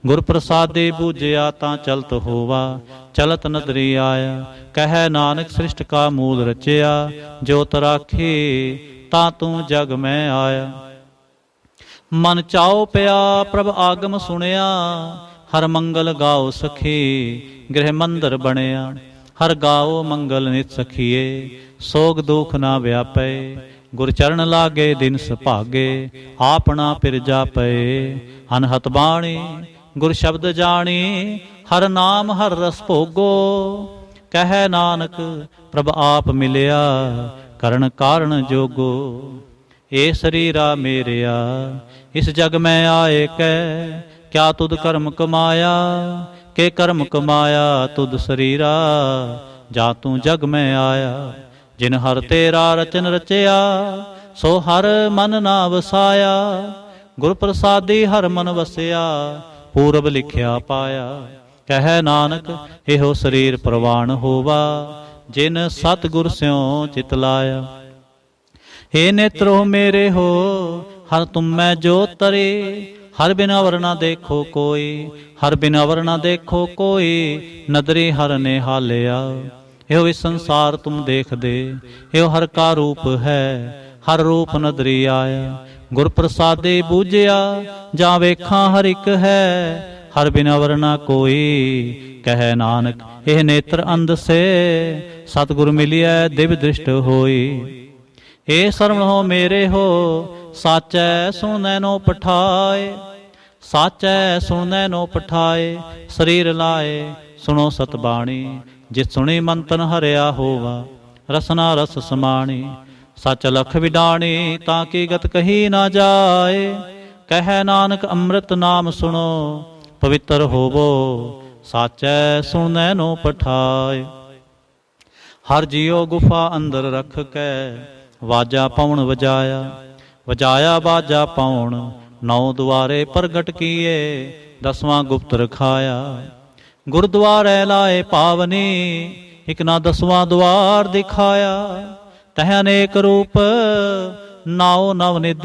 ਗੁਰ ਪ੍ਰਸਾਦੇ ਬੂਝਿਆ, ਤਾਂ ਚਲਤ ਹੋਵਾ, ਚਲਤ ਨਦਰੀ ਆਇਆ। ਕਹਿ ਨਾਨਕ ਸ੍ਰਿਸ਼ਟ ਕਾ ਮੂਲ ਰਚਿਆ, ਜੋਤ ਰਾਖੀ, ਤਾਂ ਤੂੰ ਜਗ ਮੈਂ ਆਇਆ। ਮਨ ਚਾਉ ਪਿਆ ਪ੍ਰਭ ਆਗਮ ਸੁਣਿਆ, ਹਰ ਮੰਗਲ ਗਾਓ ਸਖੀ, ਗ੍ਰਹਿ ਮੰਦਰ ਬਣਿਆ। ਹਰ ਗਾਓ ਮੰਗਲ ਨਿਤ ਸਖੀਏ, ਸੋਗ ਦੁਖ ਨਾ ਵਿਆਪੈ। ਗੁਰ ਚਰਨ ਲਾਗੇ ਦਿਨ ਸੁਭਾਗੇ, ਆਪਣਾ ਪਿਰ ਜਾਪੈ। ਅਨਹਤ ਬਾਣੀ ਗੁਰ ਸ਼ਬਦ ਜਾਣੀ, ਹਰ ਨਾਮ ਹਰ ਰਸ ਭੋਗੋ। ਕਹਿ ਨਾਨਕ ਪ੍ਰਭ ਆਪ ਮਿਲਿਆ, ਕਰਨ ਕਾਰਨ ਜੋਗੋ। ਏ ਸਰੀਰਾ ਮੇਰਿਆ, ਇਸ ਜਗ ਮੈਂ ਆਏ ਕੈ, ਕਿਆ ਤੁਧ ਕਰਮ ਕਮਾਇਆ। ਕੇ ਕਰਮ ਕਮਾਇਆ ਤੁਧ ਸਰੀਰਾ, ਜਾ ਤੂੰ ਜਗ ਮੈਂ ਆਇਆ। ਜਿਨ ਹਰ ਤੇਰਾ ਰਚਨ ਰਚਿਆ, ਸੋ ਹਰ ਮਨ ਨਾ ਵਸਾਇਆ। ਗੁਰ ਪ੍ਰਸਾਦੀ ਹਰ ਮਨ ਵਸਿਆ, ਪੂਰਬ ਲਿਖਿਆ ਪਾਇਆ। ਕਹਿ ਨਾਨਕ ਇਹੋ ਸਰੀਰ ਪ੍ਰਵਾਨ ਹੋਵਾ, ਜਿਨ ਸਤਿਗੁਰ ਸਿਉ ਚਿਤ ਲਾਇਆ। हे नेत्रो मेरे हो, हर तुम मैं जो तरे। हर बिन अवर ना देखो कोई, हर बिन अवर ना देखो कोई। नदरी हर ने हालिया, एहो इस संसार तुम देख दे। एहो हर का रूप है, हर रूप नदरी आया। गुर प्रसादे बूझिया, जा वेखा हर एक है। हर बिन अवर ना कोई, कह नानक एह नेत्र अंध से। सतगुर मिलिया दिव्य दृष्ट होई। हे सरवण हो मेरे हो, साचै सुनै नो पठाए। साचै सुनै नो पठाए, शरीर लाए सुनो सतबाणी। जित सुनी मंतन हरिया होवा, रसना रस समाणी। सच लख विडाणी, ताकि गत कही ना जाए। कह नानक अमृत नाम सुनो, पवित्र होवो। साचै सुनै नो पठाए। हर जियो गुफा अंदर रख कै, वाजा पवन वजाया। ਵਜਾਇਆ ਬਾਜਾ ਪਾਉਣ, 9 ਦੁਆਰੇ ਪ੍ਰਗਟ ਕੀਏ, 10ਵਾਂ ਗੁਪਤ ਰਖਾਇਆ। ਗੁਰਦੁਆਰੇ ਲਾਏ ਪਾਵਨੀ, ਇਕ ਨਾ 10ਵਾਂ ਦੁਆਰ ਦਿਖਾਇਆ। ਤਹ ਅਨੇਕ ਰੂਪ, ਨਾਉ ਨਵਨਿਧ,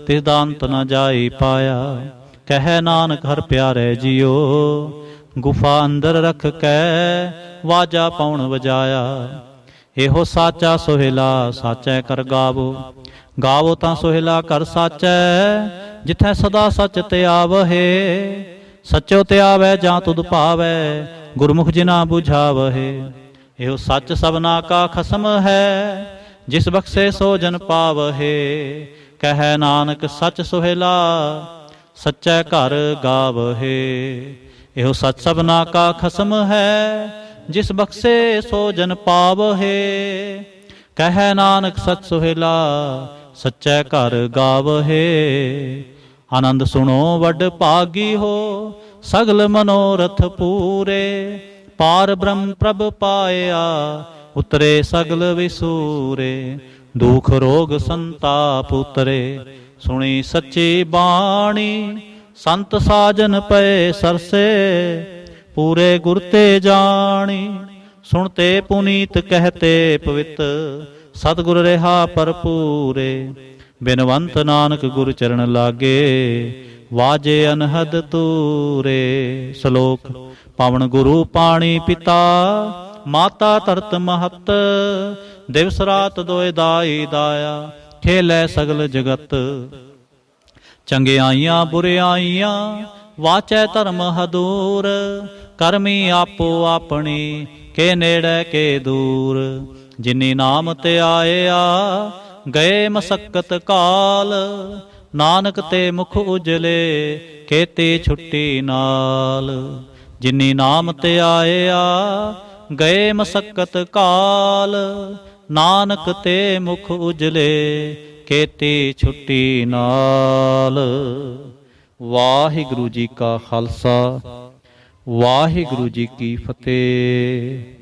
ਤਿਸ ਦਾ ਅੰਤ ਨ ਜਾਈ ਪਾਇਆ। ਕਹਿ ਨਾਨਕ ਹਰ ਪਿਆਰੇ ਜੀਓ, ਗੁਫਾ ਅੰਦਰ ਰੱਖ ਕੈ, ਵਾਜਾ ਪਾਉਣ ਵਜਾਇਆ। ਇਹੋ ਸਾਚਾ ਸੋਹਿਲਾ, ਸਾਚੈ ਕਰ ਗਾਵੋ, ਗਾਵੋ ਤਾਂ ਸੋਹਿਲਾ ਕਰ ਸਾਚੈ। ਜਿਥੈ ਸਦਾ ਸਚ ਤੇ ਆਵਹੇ, ਸਚੋ ਤੇ ਆਵੈ ਜਾਂ ਤੁਧ ਭਾਵੈ, ਗੁਰਮੁਖ ਜਿਨਾ ਬੁਝਾਵਹੇ। ਇਹੋ ਸੱਚ ਸਭਨਾ ਕਾ ਖਸਮ ਹੈ, ਜਿਸ ਬਖਸ਼ੇ ਸੋ ਜਨ ਪਾਵਹੇ। ਕਹਿ ਨਾਨਕ ਸਚ ਸੋਹਿਲਾ, ਸਚੈ ਘਰ ਗਾਵਹੇ। ਇਹੋ ਸੱਚ ਸਭਨਾ ਕਾ ਖਸਮ ਹੈ, ਜਿਸ ਬਖਸ਼ੇ ਸੋ ਜਨ ਪਾਵਹੇ। ਕਹਿ ਨਾਨਕ ਸਚ ਸੋਹਿਲਾ, ਸਚੈ ਘਰ ਗਾਵਹੇ। ਆਨੰਦ ਸੁਣੋ ਵੱਡ ਭਾਗੀ ਹੋ, ਸਗਲ ਮਨੋਰਥ ਪੂਰੇ। ਪਾਰ ਬ੍ਰਹਮ ਪ੍ਰਭ ਪਾਇਆ, ਉਤਰੇ ਸਗਲ ਵਿਸੂਰੇ। ਦੁਖ ਰੋਗ ਸੰਤਾਪ ਉਤਰੇ, ਸੁਣੀ ਸੱਚੀ ਬਾਣੀ। ਸੰਤ ਸਾਜਨ ਪਏ ਸਰਸੇ, ਪੂਰੇ ਗੁਰ ਤੇ ਜਾਣੀ। ਸੁਣਤੇ ਪੁਨੀਤ ਕਹਤੇ ਪਵਿੱਤ, ਸਤਿਗੁਰ ਰਿਹਾ ਭਰਪੂਰੇ। ਬਿਨਵੰਤ ਨਾਨਕ ਗੁਰ ਚਰਨ ਲਾਗੇ, ਵਾਜੇ ਅਨਹਦ ਤੂਰੇ। ਸ਼ਲੋਕ। ਪਾਵਨ ਗੁਰੂ ਪਾਣੀ ਪਿਤਾ, ਮਾਤਾ ਧਰਤ ਮਹਤ। ਦਿਵਸ ਰਾਤ ਦੋਇ ਦਾਈ ਦਾਇਆ, ਖੇਲੇ ਸਗਲ ਜਗਤ। ਚੰਗਿਆਈਆਂ ਬੁਰਿਆਈਆਂ, ਵਾਚੈ ਧਰਮ ਹਦੂਰ। ਕਰਮੀ ਆਪੋ ਆਪਣੀ, ਕੇ ਨੇੜੇ ਕੇ ਦੂਰ। ਜਿਨੀ ਨਾਮ ਤੇ ਆਇਆ, ਗਏ ਮਸਕਤ ਕਾਲ। ਨਾਨਕ ਤੇ ਮੁਖ ਉਜਲੇ, ਕੀਤੀ ਛੁੱਟੀ ਨਾਲ। ਜਿਨੀ ਨਾਮ ਤੇ ਆਇਆ, ਗਏ ਮਸਕਤ ਕਾਲ। ਨਾਨਕ ਤੇ ਮੁਖ ਉਜਲੇ, ਕੀਤੀ ਛੁੱਟੀ ਨਾਲ। ਵਾਹਿਗੁਰੂ ਜੀ ਕਾ ਖਾਲਸਾ, ਵਾਹਿਗੁਰੂ ਜੀ ਕੀ ਫਤਿਹ।